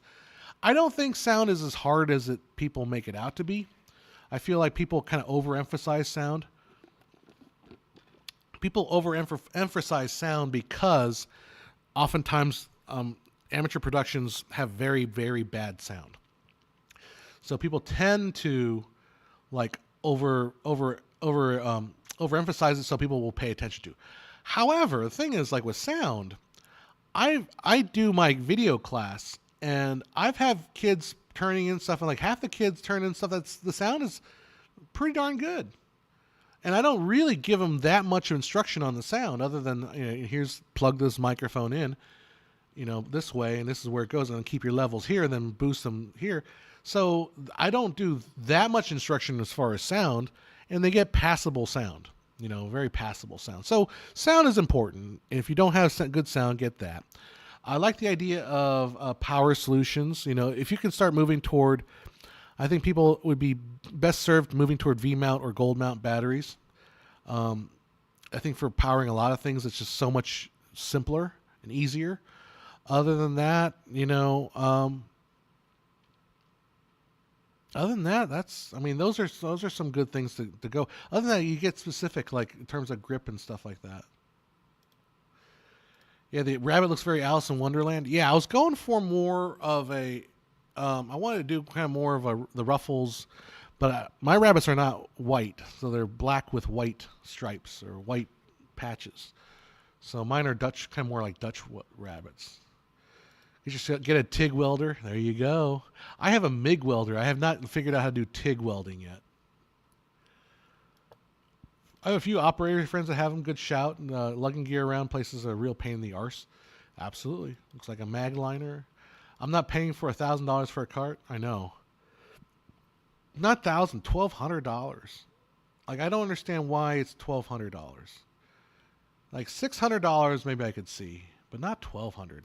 I don't think sound is as hard as people make it out to be. I feel like people kind of overemphasize sound. People overemphasize sound because oftentimes amateur productions have very, very bad sound. So people tend to like overemphasize it, so people will pay attention to. However, the thing is, like with sound, I do my video class, and I've had kids turning in stuff, and like half the kids turn in stuff the sound is pretty darn good. And I don't really give them that much instruction on the sound, other than, here's plug this microphone in, this way, and this is where it goes, and keep your levels here, and then boost them here. So I don't do that much instruction as far as sound, and they get passable sound, very passable sound. So sound is important. If you don't have good sound, get that. I like the idea of power solutions. If you can start moving toward, I think people would be best served moving toward V-mount or gold mount batteries. I think for powering a lot of things, it's just so much simpler and easier. Other than that, those are some good things to go. Other than that, you get specific, like in terms of grip and stuff like that. Yeah, the rabbit looks very Alice in Wonderland. Yeah, I was going for more of I wanted to do kind of more of the ruffles, but my rabbits are not white, so they're black with white stripes or white patches. So mine are Dutch, kind of more like Dutch rabbits. You just get a TIG welder. There you go. I have a MIG welder. I have not figured out how to do TIG welding yet. I have a few operator friends that have them. Good shout. And lugging gear around places are a real pain in the arse. Absolutely. Looks like a mag liner. I'm not paying for $1,000 for a cart. I know. Not $1,000, $1,200. Like, I don't understand why it's $1,200. Like $600 maybe I could see, but not $1,200.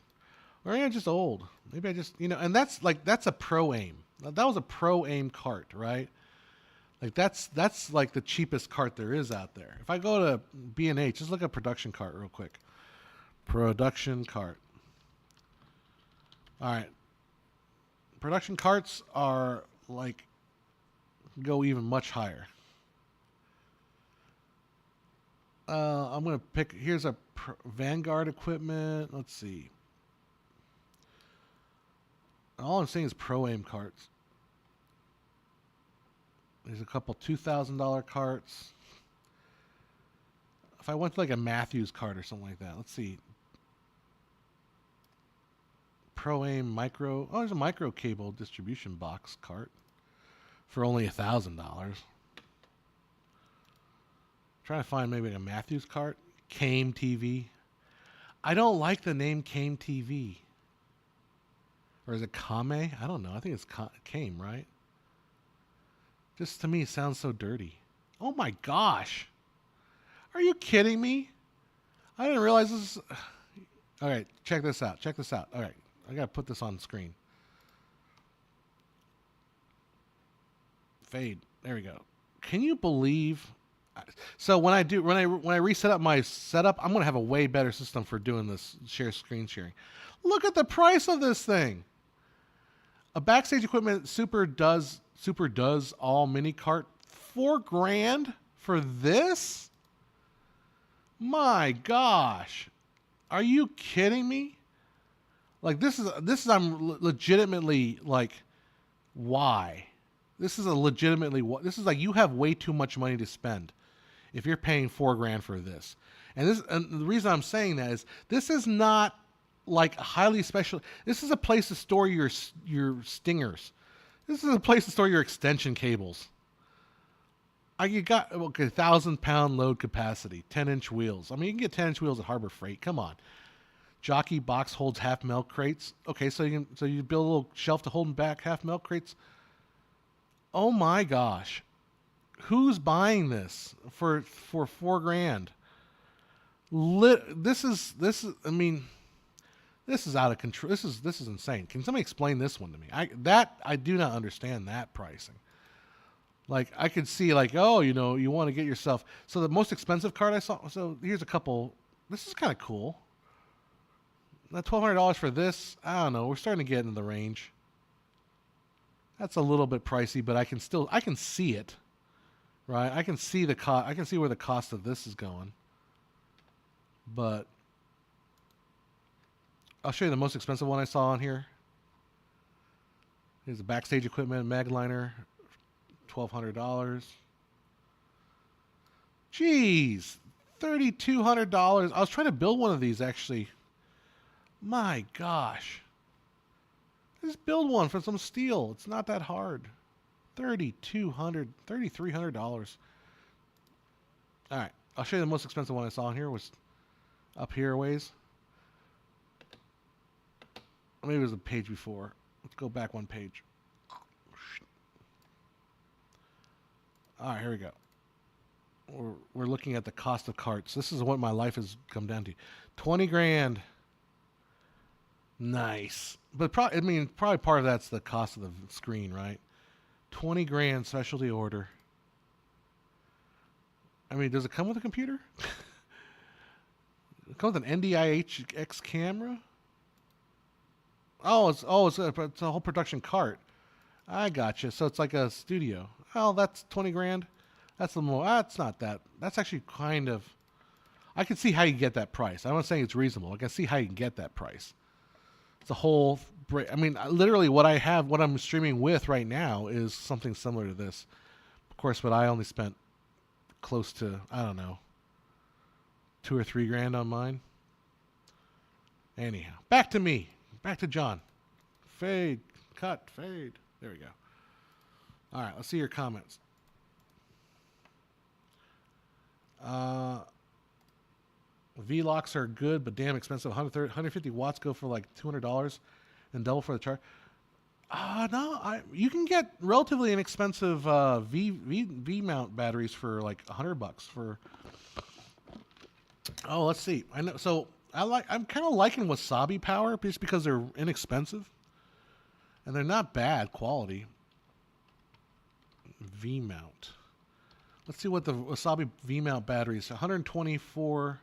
Or maybe I'm just old. Maybe I just, and that's a Pro Aim. That was a Pro Aim cart, right? Like that's like the cheapest cart there is out there. If I go to B&H, just look at production cart real quick. Production cart. All right. Production carts are like, go even much higher. I'm going to pick, here's a Vanguard equipment. Let's see. All I'm saying is Pro Aim carts. There's a couple $2,000 carts. If I went to like a Matthews cart or something like that, let's see. Pro Aim micro. Oh, there's a micro cable distribution box cart for only $1,000. Trying to find maybe a Matthews cart. Kame TV. I don't like the name Kame TV. Or is it Kame? I don't know. I think it's Kame, right? Just to me, it sounds so dirty. Oh my gosh. Are you kidding me? I didn't realize this. All right, check this out. Check this out. All right, I got to put this on the screen. Fade. There we go. Can you believe? So when I reset up my setup, I'm going to have a way better system for doing this screen sharing. Look at the price of this thing. A Backstage Equipment Super does all mini cart, $4,000 for this? My gosh. Are you kidding me? Like this is legitimately like why? This is a legitimately this is like you have way too much money to spend if you're paying $4,000 for this. And the reason I'm saying that is this is not like highly special. This is a place to store your stingers. This is a place to store your extension cables. You got 1,000-pound load capacity, 10-inch wheels. I mean, you can get 10-inch wheels at Harbor Freight. Come on. Jockey box holds half milk crates. Okay, so you build a little shelf to hold them back half milk crates. Oh my gosh, who's buying this for $4,000? This is. I mean, this is out of control. This is insane. Can somebody explain this one to me? I do not understand that pricing. Like I could see like, oh, you want to get yourself. So the most expensive card I saw. So here's a couple. This is kind of cool. That $1,200 for this, I don't know. We're starting to get in the range. That's a little bit pricey, but I can see it, right? I can see the cost. I can see where the cost of this is going. But I'll show you the most expensive one I saw on here. Here's the backstage equipment, Magliner, $1,200. Jeez, $3,200. I was trying to build one of these actually. My gosh. Just build one for some steel. It's not that hard. $3,300. All right. I'll show you the most expensive one I saw in here was up here a ways. Maybe it was the page before. Let's go back one page. All right, here we go. We're looking at the cost of carts. This is what my life has come down to. $20,000. Nice. But probably part of that's the cost of the screen, right? $20,000 specialty order. I mean, does it come with a computer? It comes with an NDIHX camera? It's a whole production cart. I gotcha. So it's like a studio. Oh, that's $20,000. That's that's not that. That's actually kind of. I can see how you get that price. I'm not saying it's reasonable. I can see how you can get that price. It's a whole. I mean, literally, what I'm streaming with right now is something similar to this. Of course, but I only spent close to, I don't know, $2,000 or $3,000 on mine. Anyhow, back to me. Back to John. Fade. Cut. Fade. There we go. All right, let's see your comments. V-locks are good, but damn expensive. 150 watts go for like $200 and double for the charge. No, you can get relatively inexpensive V-mount batteries for like $100 for. Oh, let's see. I know. So I'm kind of liking Wasabi Power just because they're inexpensive and they're not bad quality. V-mount. Let's see what the Wasabi V-mount batteries. 124.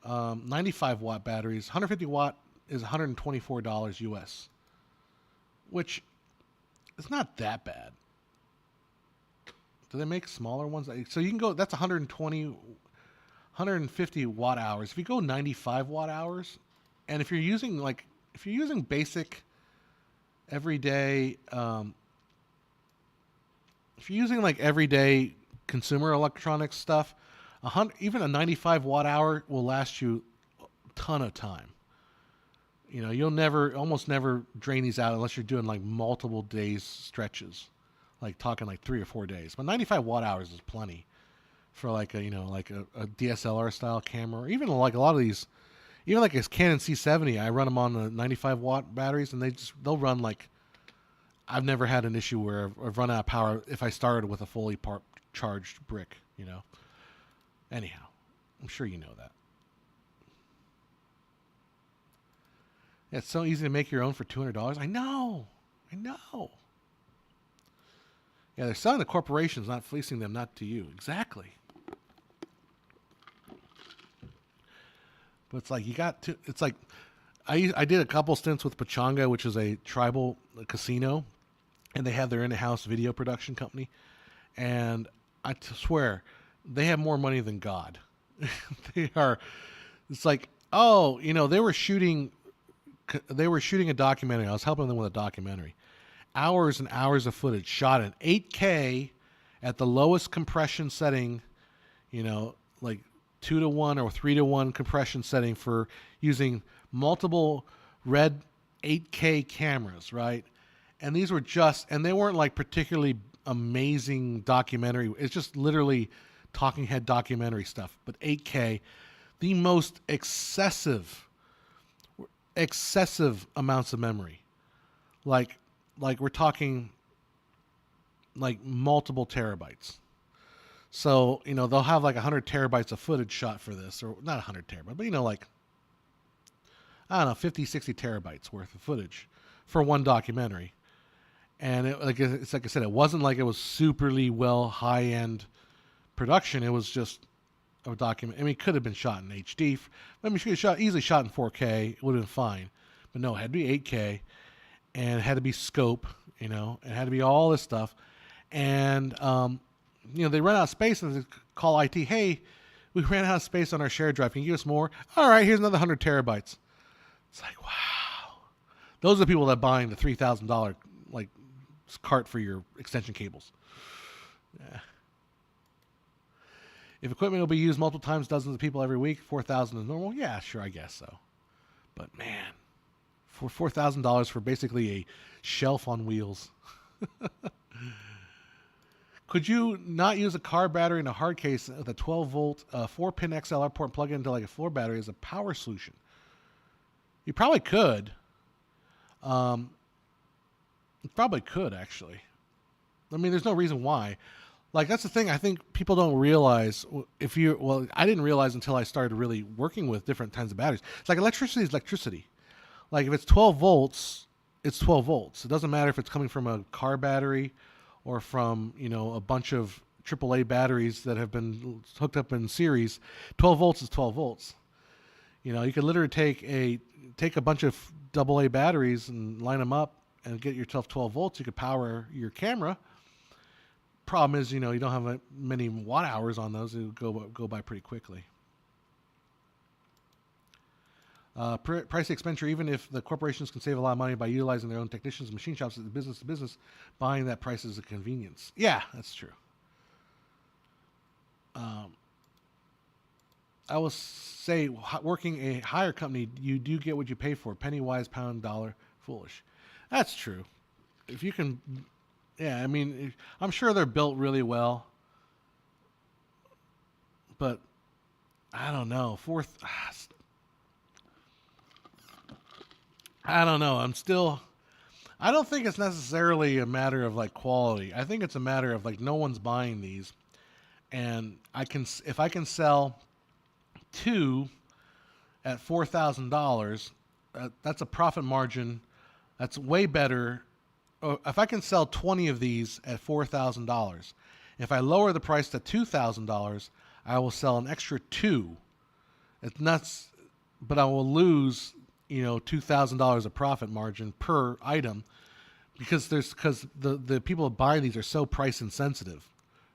95 watt batteries. 150 watt is $124 US, which is not that bad. Do they make smaller ones? So you can go. That's 150 watt hours. If you go 95 watt hours, and if you're using basic everyday, if you're using like everyday consumer electronics stuff, even a 95 watt hour will last you a ton of time. You'll almost never drain these out unless you're doing like multiple days stretches, like talking like 3 or 4 days. But 95 watt hours is plenty for like a DSLR style camera, or even like a lot of these, even like a Canon C70. I run them on the 95 watt batteries, and they'll run like. I've never had an issue where I've run out of power if I started with a fully charged brick. Anyhow, I'm sure you know that. Yeah, it's so easy to make your own for $200. I know. Yeah, they're selling to corporations, not fleecing them, not to you. Exactly. But it's like it's like I did a couple stints with Pachanga, which is a tribal casino, and they have their in-house video production company. And I swear, they have more money than God. They are. It's like, oh, they were shooting. They were shooting a documentary. I was helping them with a documentary. Hours and hours of footage shot in 8K at the lowest compression setting. Like 2-to-1 or 3-to-1 compression setting for using multiple red 8K cameras, right? And these were and they weren't like particularly amazing documentary. It's just literally talking head documentary stuff, but 8K, the most excessive amounts of memory. Like we're talking like multiple terabytes. So, they'll have like 100 terabytes of footage shot for this, or not 100 terabytes, but like, I don't know, 50, 60 terabytes worth of footage for one documentary. And it's like I said, it wasn't like it was superly well high-end production. It was just a document. I mean, it could have been shot in HD. I mean, it could have easily shot in 4K. It would have been fine. But no, it had to be 8K, and it had to be scope, it had to be all this stuff. And, they run out of space, and they call IT, hey, we ran out of space on our shared drive. Can you give us more? All right, here's another 100 terabytes. It's like, wow. Those are the people that are buying the $3,000 like cart for your extension cables. Yeah. If equipment will be used multiple times, dozens of people every week, 4,000 is normal. Yeah, sure, I guess so. But man, for $4,000 for basically a shelf on wheels. Could you not use a car battery in a hard case with a 12-volt 4-pin XLR port and plug it into like a floor battery as a power solution? You probably could. You probably could, actually. I mean, there's no reason why. Like, that's the thing I think people don't realize. I didn't realize until I started really working with different kinds of batteries. It's like electricity is electricity. Like, if it's 12 volts, it's 12 volts. It doesn't matter if it's coming from a car battery or from, a bunch of AAA batteries that have been hooked up in series. 12 volts is 12 volts. You could literally take a bunch of AA batteries and line them up and get yourself 12 volts. You could power your camera. Problem is, you don't have many watt hours on those. It would go by pretty quickly. Price expenditure, even if the corporations can save a lot of money by utilizing their own technicians and machine shops, as business to business, buying that price is a convenience. Yeah, that's true. I will say, working a higher company, you do get what you pay for. Penny wise, pound dollar foolish. That's true. If you can, yeah, I mean, I'm sure they're built really well, but I don't know. I don't know. I don't think it's necessarily a matter of like quality. I think it's a matter of like no one's buying these, and if I can sell 2 at $4,000, that's a profit margin. That's way better. If I can sell 20 of these at $4,000, if I lower the price to $2,000, I will sell an extra 2. It's nuts, but I will lose, $2,000 of profit margin per item because the people that buy these are so price insensitive,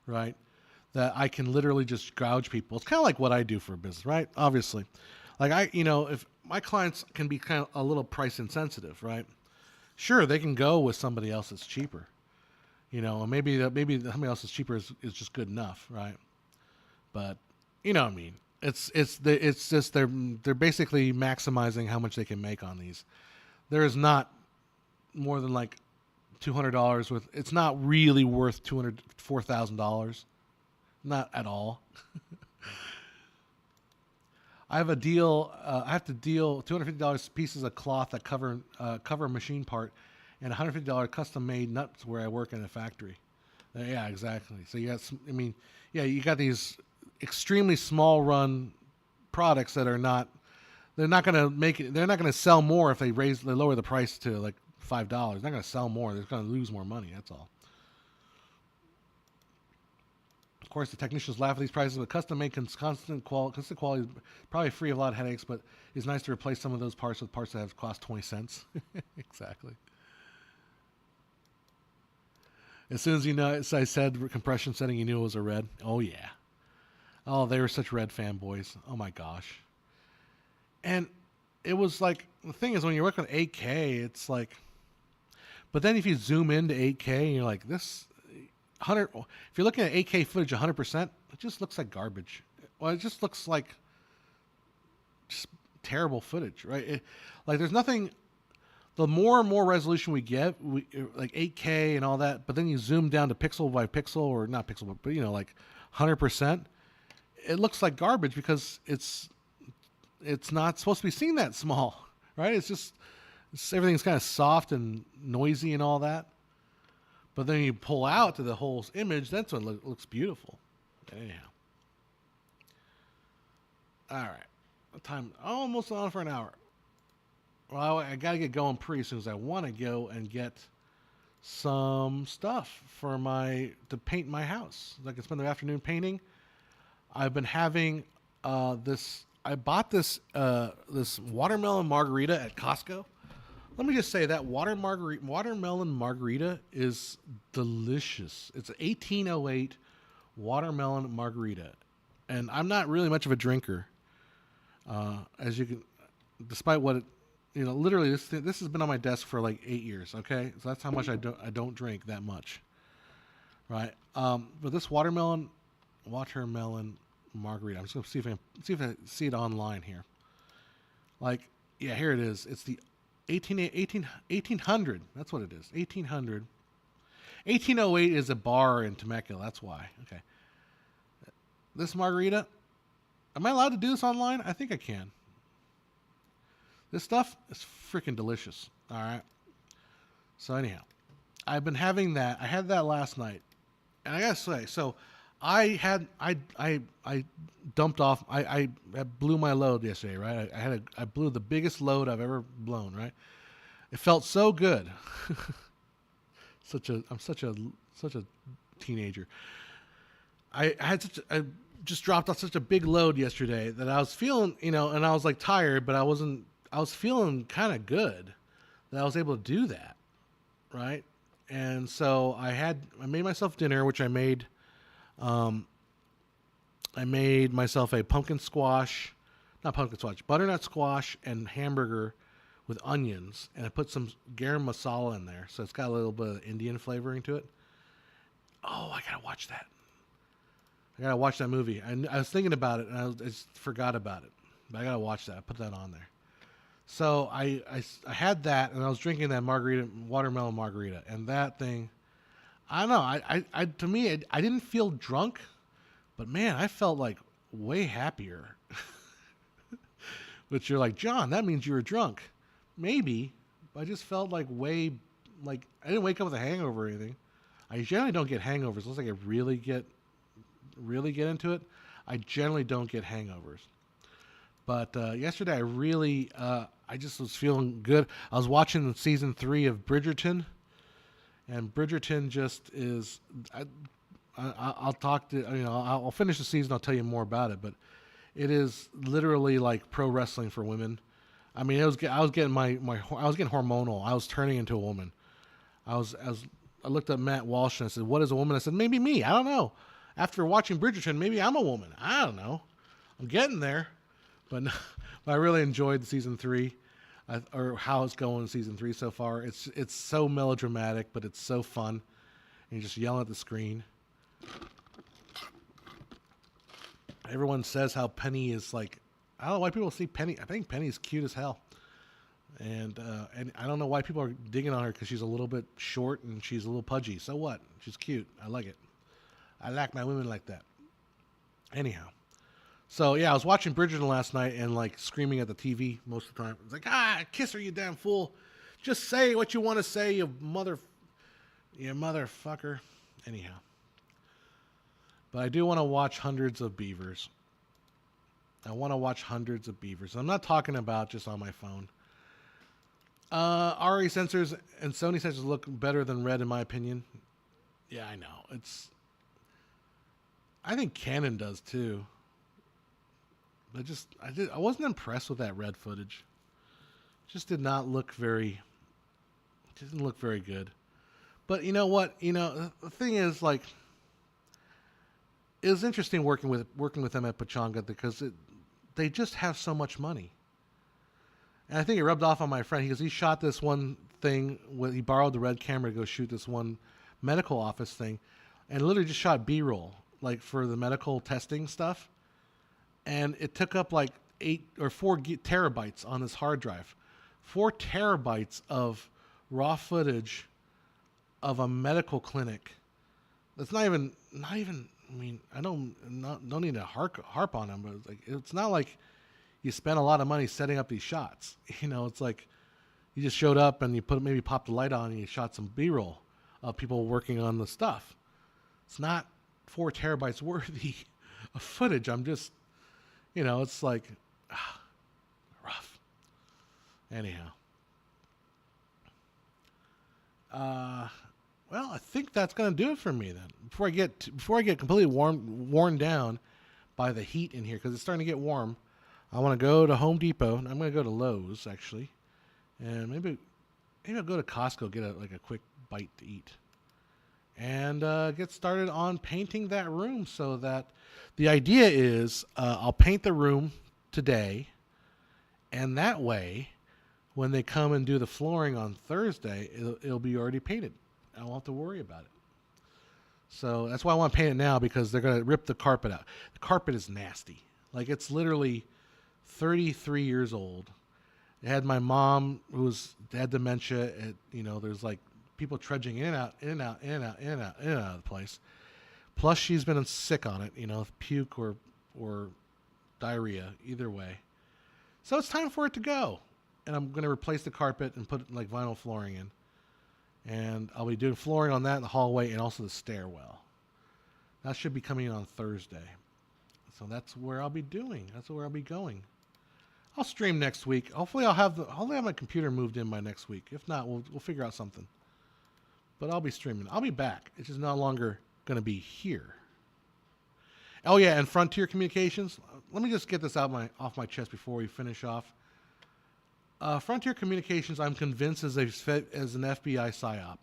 right? That I can literally just gouge people. It's kind of like what I do for a business, right? Obviously, like if my clients can be kind of a little price insensitive, right? Sure, they can go with somebody else that's cheaper, and maybe somebody else that's cheaper is just good enough, right? But what I mean. It's just they're basically maximizing how much they can make on these. There is not more than like $200 worth. It's not really worth $4,000. Not at all. I have a deal. I have to deal $250 pieces of cloth that cover a machine part, and $150 custom made nuts where I work in a factory. Yeah, exactly. So you got you got these extremely small run products that they're not going to make it. They're not going to sell more if they lower the price to like $5. They're not going to sell more. They're going to lose more money. That's all. Of course, the technicians laugh at these prices, but custom made consistent quality is probably free of a lot of headaches, but it's nice to replace some of those parts with parts that have cost 20 cents. Exactly. As soon as as I said compression setting, you knew it was a red. Oh yeah. Oh, they were such Red fanboys. Oh my gosh. And it was like the thing is when you're working with 8K, it's like. But then if you zoom into 8K, and you're like this 100. If you're looking at 8K footage 100%, it just looks like garbage. Well, it just looks like just terrible footage, right? Like there's nothing. The more and more resolution we get, like 8K and all that, but then you zoom down to pixel by pixel, or not pixel, but like 100%, it looks like garbage because it's not supposed to be seen that small, right? Everything's kind of soft and noisy and all that. But then you pull out to the whole image, that's when it looks beautiful. Anyhow. All right. Time almost on for an hour. Well, I got to get going pretty soon because I want to go and get some stuff to paint my house. I can spend the afternoon painting. I've been having this. I bought this watermelon margarita at Costco. Let me just say that watermelon margarita is delicious. It's an 1808 watermelon margarita, and I'm not really much of a drinker. As you can, despite what it, literally this has been on my desk for like 8 years. Okay, so that's how much I don't drink that much, right? But this watermelon margarita. I'm just gonna see if I see it online here. Like, yeah, here it is. It's the 1800. That's what it is. 1800. 1808 is a bar in Temecula. That's why. Okay. This margarita. Am I allowed to do this online? I think I can. This stuff is freaking delicious. All right. So anyhow, I've been having that. I had that last night, and I gotta say, so I dumped off. I blew my load yesterday, right? I blew the biggest load I've ever blown, right? It felt so good. I'm such a teenager. I just dropped off such a big load yesterday that I was feeling, and I was like tired, but I was feeling kind of good that I was able to do that, right? And so I made myself dinner, which I made myself a butternut squash and hamburger with onions, and I put some garam masala in there, so it's got a little bit of Indian flavoring to it. Oh, I gotta watch that. I gotta watch that movie. I was thinking about it, and I just forgot about it, but I gotta watch that. I put that on there. So I had that, and I was drinking that watermelon margarita, and that thing, I don't know. To me, I didn't feel drunk, but man, I felt like way happier. But you're like, John, that means you were drunk. Maybe, but I just felt like I didn't wake up with a hangover or anything. I generally don't get hangovers unless I really get into it. I generally don't get hangovers. But yesterday, I just was feeling good. I was watching season 3 of Bridgerton, and Bridgerton just is. I'll talk to I'll finish the season. I'll tell you more about it, but it is literally like pro wrestling for women. I mean, I was getting hormonal. I was turning into a woman. I looked at Matt Walsh and I said, "What is a woman?" I said, "Maybe me. I don't know." After watching Bridgerton, maybe I'm a woman. I don't know. I'm getting there, but I really enjoyed season 3, or how it's going in season 3 so far. It's so melodramatic, but it's so fun. And you're just yelling at the screen. Everyone says how Penny is like. I don't know why people see Penny. I think Penny's cute as hell, and I don't know why people are digging on her because she's a little bit short and she's a little pudgy. So what? She's cute. I like it. I like my women like that. Anyhow, so yeah, I was watching Bridgerton last night and like screaming at the TV most of the time. It's like, kiss her, you damn fool! Just say what you want to say, you motherfucker. Anyhow, but I do want to watch Hundreds of Beavers. I'm not talking about just on my phone. RE sensors and Sony sensors look better than Red in my opinion. Yeah, I know. I think Canon does too. I wasn't impressed with that Red footage. Just didn't look very good. But you know what? The thing is, like, it was interesting working with them at Pachanga because they just have so much money. And I think it rubbed off on my friend because he shot this one thing. He borrowed the Red camera to go shoot this one medical office thing, and literally just shot B-roll like for the medical testing stuff. And it took up like 4 terabytes on this hard drive. 4 terabytes of raw footage of a medical clinic. That's not even. I mean, I don't need to harp on them, but it's not like you spent a lot of money setting up these shots. It's like you just showed up and you maybe popped the light on and you shot some B-roll of people working on the stuff. It's not 4 terabytes worthy of footage. I'm just, it's like rough. Anyhow. Well, I think that's going to do it for me then. Before I get completely worn down by the heat in here, because it's starting to get warm, I want to go to Home Depot. I'm going to go to Lowe's actually, and maybe I'll go to Costco, get a quick bite to eat, and get started on painting that room. So that the idea is I'll paint the room today, and that way, when they come and do the flooring on Thursday, it'll be already painted. I won't have to worry about it. So that's why I want to paint it now, because they're going to rip the carpet out. The carpet is nasty. Like, it's literally 33 years old. It had my mom, who had dementia. There's like people trudging in and out of the place. Plus, she's been sick on it, puke or diarrhea, either way. So it's time for it to go. And I'm going to replace the carpet and put like vinyl flooring in. And I'll be doing flooring on that in the hallway and also the stairwell. That should be coming in on Thursday. So that's where I'll be doing. That's where I'll be going. I'll stream next week. Hopefully I'll have my computer moved in by next week. If not, we'll figure out something. But I'll be streaming. I'll be back. It's just no longer going to be here. Oh yeah, and Frontier Communications. Let me just get this off my chest before we finish off. Frontier Communications, I'm convinced, is an FBI psyop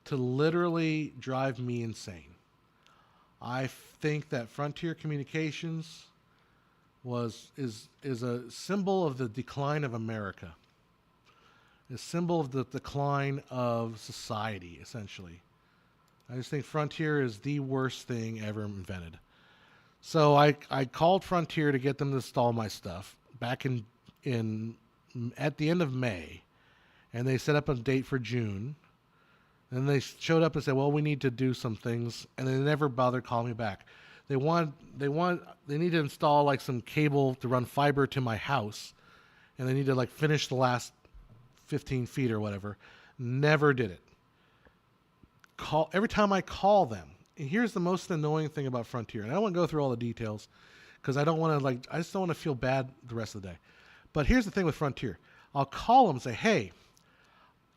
to literally drive me insane. I think that Frontier Communications is a symbol of the decline of America, a symbol of the decline of society, essentially. I just think Frontier is the worst thing ever invented. So I called Frontier to get them to install my stuff back at the end of May, and they set up a date for June. And they showed up and said, "Well, we need to do some things," and they never bothered calling me back. They need to install like some cable to run fiber to my house, and they need to like finish the last 15 feet or whatever. Never did it. Every time I call them, and here's the most annoying thing about Frontier, and I don't want to go through all the details because I just don't want to feel bad the rest of the day. But here's the thing with Frontier. I'll call them and say, "Hey,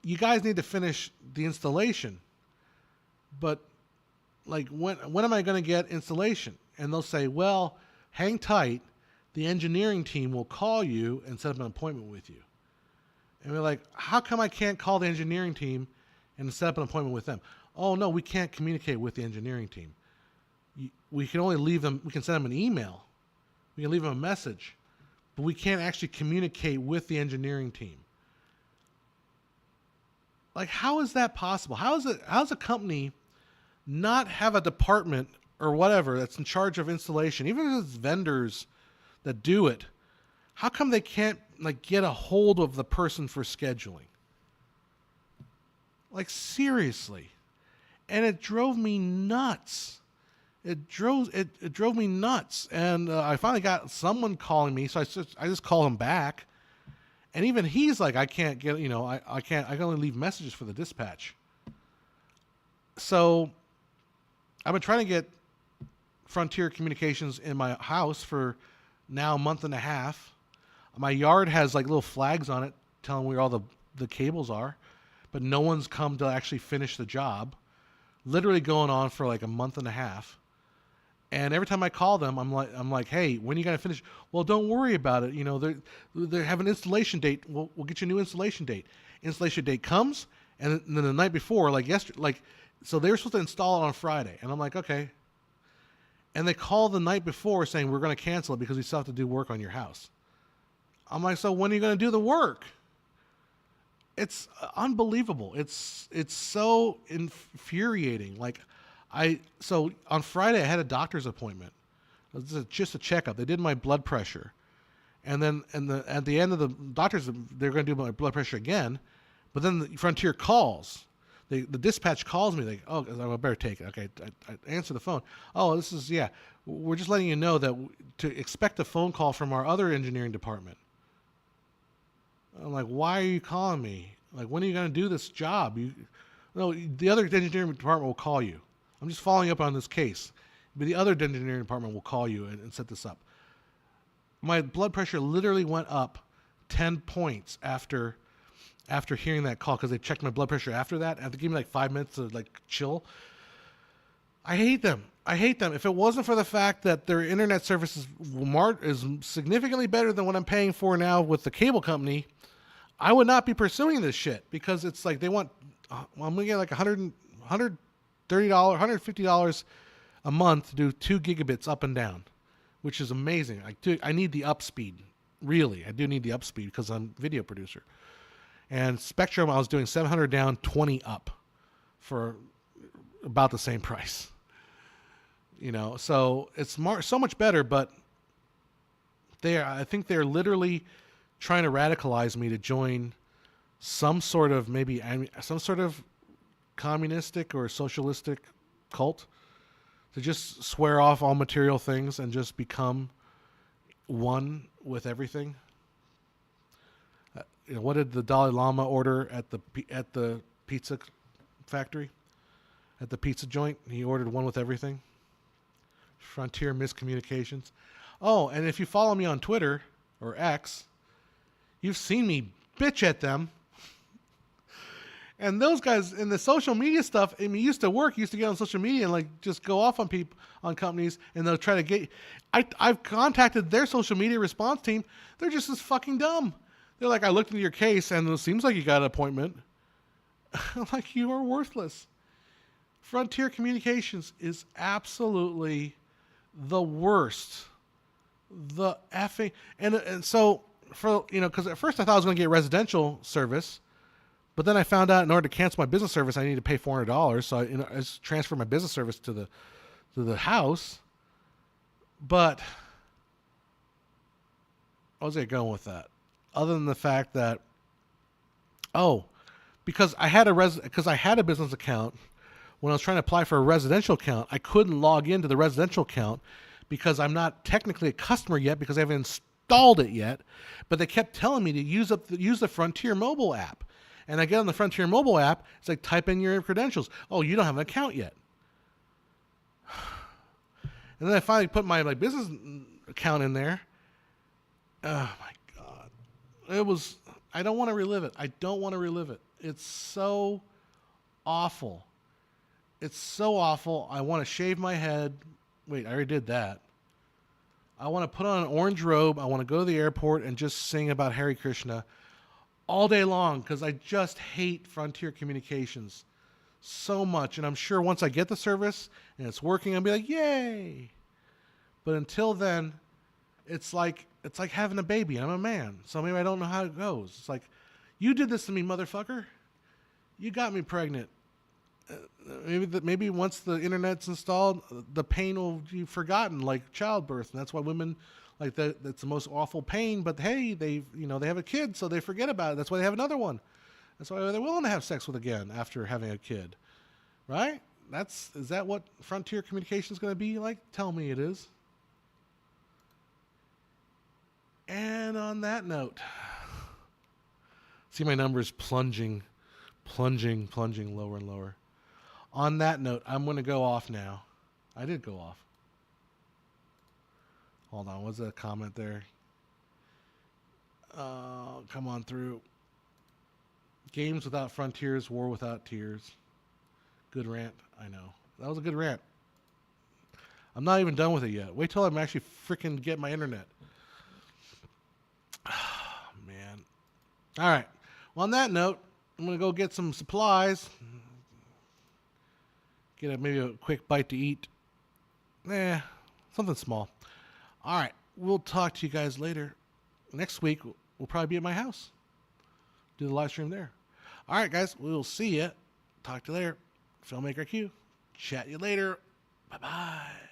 you guys need to finish the installation, but like when am I going to get installation?" And they'll say, "Well, hang tight. The engineering team will call you and set up an appointment with you." And we're like, "How come I can't call the engineering team and set up an appointment with them?" "Oh no, we can't communicate with the engineering team. We can only leave them. We can send them an email. We can leave them a message, but we can't actually communicate with the engineering team." Like, how is that possible? How's a company not have a department or whatever that's in charge of installation, even if it's vendors that do it? How come they can't like get a hold of the person for scheduling? Like, seriously. And it drove me nuts. It drove me nuts. And I finally got someone calling me, so I just call him back. And even he's like, "I can't get, I can only leave messages for the dispatch." So I've been trying to get Frontier Communications in my house for now a month and a half. My yard has like little flags on it telling where all the cables are, but no one's come to actually finish the job. Literally going on for like a month and a half. And every time I call them, I'm like, "Hey, when are you going to finish?" "Well, don't worry about it. They have an installation date. We'll get you a new installation date." Installation date comes, and then the night before, like yesterday, so they were supposed to install it on Friday. And I'm like, "Okay." And they call the night before saying, we're going to cancel it because we still have to do work on your house. I'm like, so when are you going to do the work? It's unbelievable. It's so infuriating. Like, so on Friday I had a doctor's appointment. It was just a checkup. They did my blood pressure. And then at the end of the doctors, they're going to do my blood pressure again. But then the Frontier calls. The dispatch calls me. They, oh, I better take it. Okay, I answer the phone. Oh, this is, yeah. We're just letting you know that to expect a phone call from our other engineering department. I'm like, why are you calling me? Like, when are you going to do this job? No, the other engineering department will call you. I'm just following up on this case. But the other engineering department will call you and set this up. My blood pressure literally went up 10 points after hearing that call, because they checked my blood pressure after that. After giving me like 5 minutes to like chill. I hate them. If it wasn't for the fact that their internet service is significantly better than what I'm paying for now with the cable company, I would not be pursuing this shit, because it's like they want, I'm going to get like $130, $150 a month to do 2 gigabits up and down, which is amazing. I need the up speed. Really, I do need the up speed because I'm a video producer. And Spectrum, I was doing 700 down, 20 up for about the same price. You know, so it's so much better, but I think they're literally trying to radicalize me to join some sort of communistic or socialistic cult, to just swear off all material things and just become one with everything. What did the Dalai Lama order at the pizza factory, at the pizza joint? He ordered one with everything. Frontier miscommunications. Oh, and if you follow me on Twitter or X, you've seen me bitch at them. And those guys in the social media stuff, I mean, used to get on social media and like just go off on people, on companies, and they'll try to get. I've contacted their social media response team. They're just as fucking dumb. They're like, I looked into your case and it seems like you got an appointment. I'm like, you are worthless. Frontier Communications is absolutely the worst. The effing, and so because at first I thought I was going to get residential service. But then I found out in order to cancel my business service, I need to pay $400. So I just transferred my business service to the house. But I was going with that, other than the fact that, because I had a business account, when I was trying to apply for a residential account, I couldn't log into the residential account because I'm not technically a customer yet, because I haven't installed it yet. But they kept telling me to use the Frontier mobile app. And I get on the Frontier mobile app, it's like, type in your credentials. Oh, you don't have an account yet. And then I finally put my business account in there. Oh my God. I don't want to relive it. It's so awful. I want to shave my head. Wait, I already did that. I want to put on an orange robe. I want to go to the airport and just sing about Hare Krishna all day long, because I just hate Frontier Communications so much. And I'm sure once I get the service and it's working, I'll be like, yay. But until then, it's like having a baby. I'm a man, so maybe I don't know how it goes. It's like, you did this to me, motherfucker. You got me pregnant. Maybe once the internet's installed, the pain will be forgotten, like childbirth. And that's why women, like that's the most awful pain, but hey, they have a kid, so they forget about it. That's why they have another one. That's why they're willing to have sex with again after having a kid, right? Is that what Frontier Communications is going to be like? Tell me it is. And on that note, see my numbers plunging lower and lower. On that note, I'm going to go off now. I did go off. Hold on, what's that comment there? Come on through. Games without frontiers, war without tears. Good rant, I know. That was a good rant. I'm not even done with it yet. Wait till I'm actually freaking get my internet. Oh, man. All right. Well, on that note, I'm going to go get some supplies. Get maybe a quick bite to eat. Something small. All right. We'll talk to you guys later. Next week, we'll probably be at my house. Do the live stream there. All right, guys. We will see you. Talk to you later. Filmmaker Q. Chat you later. Bye-bye.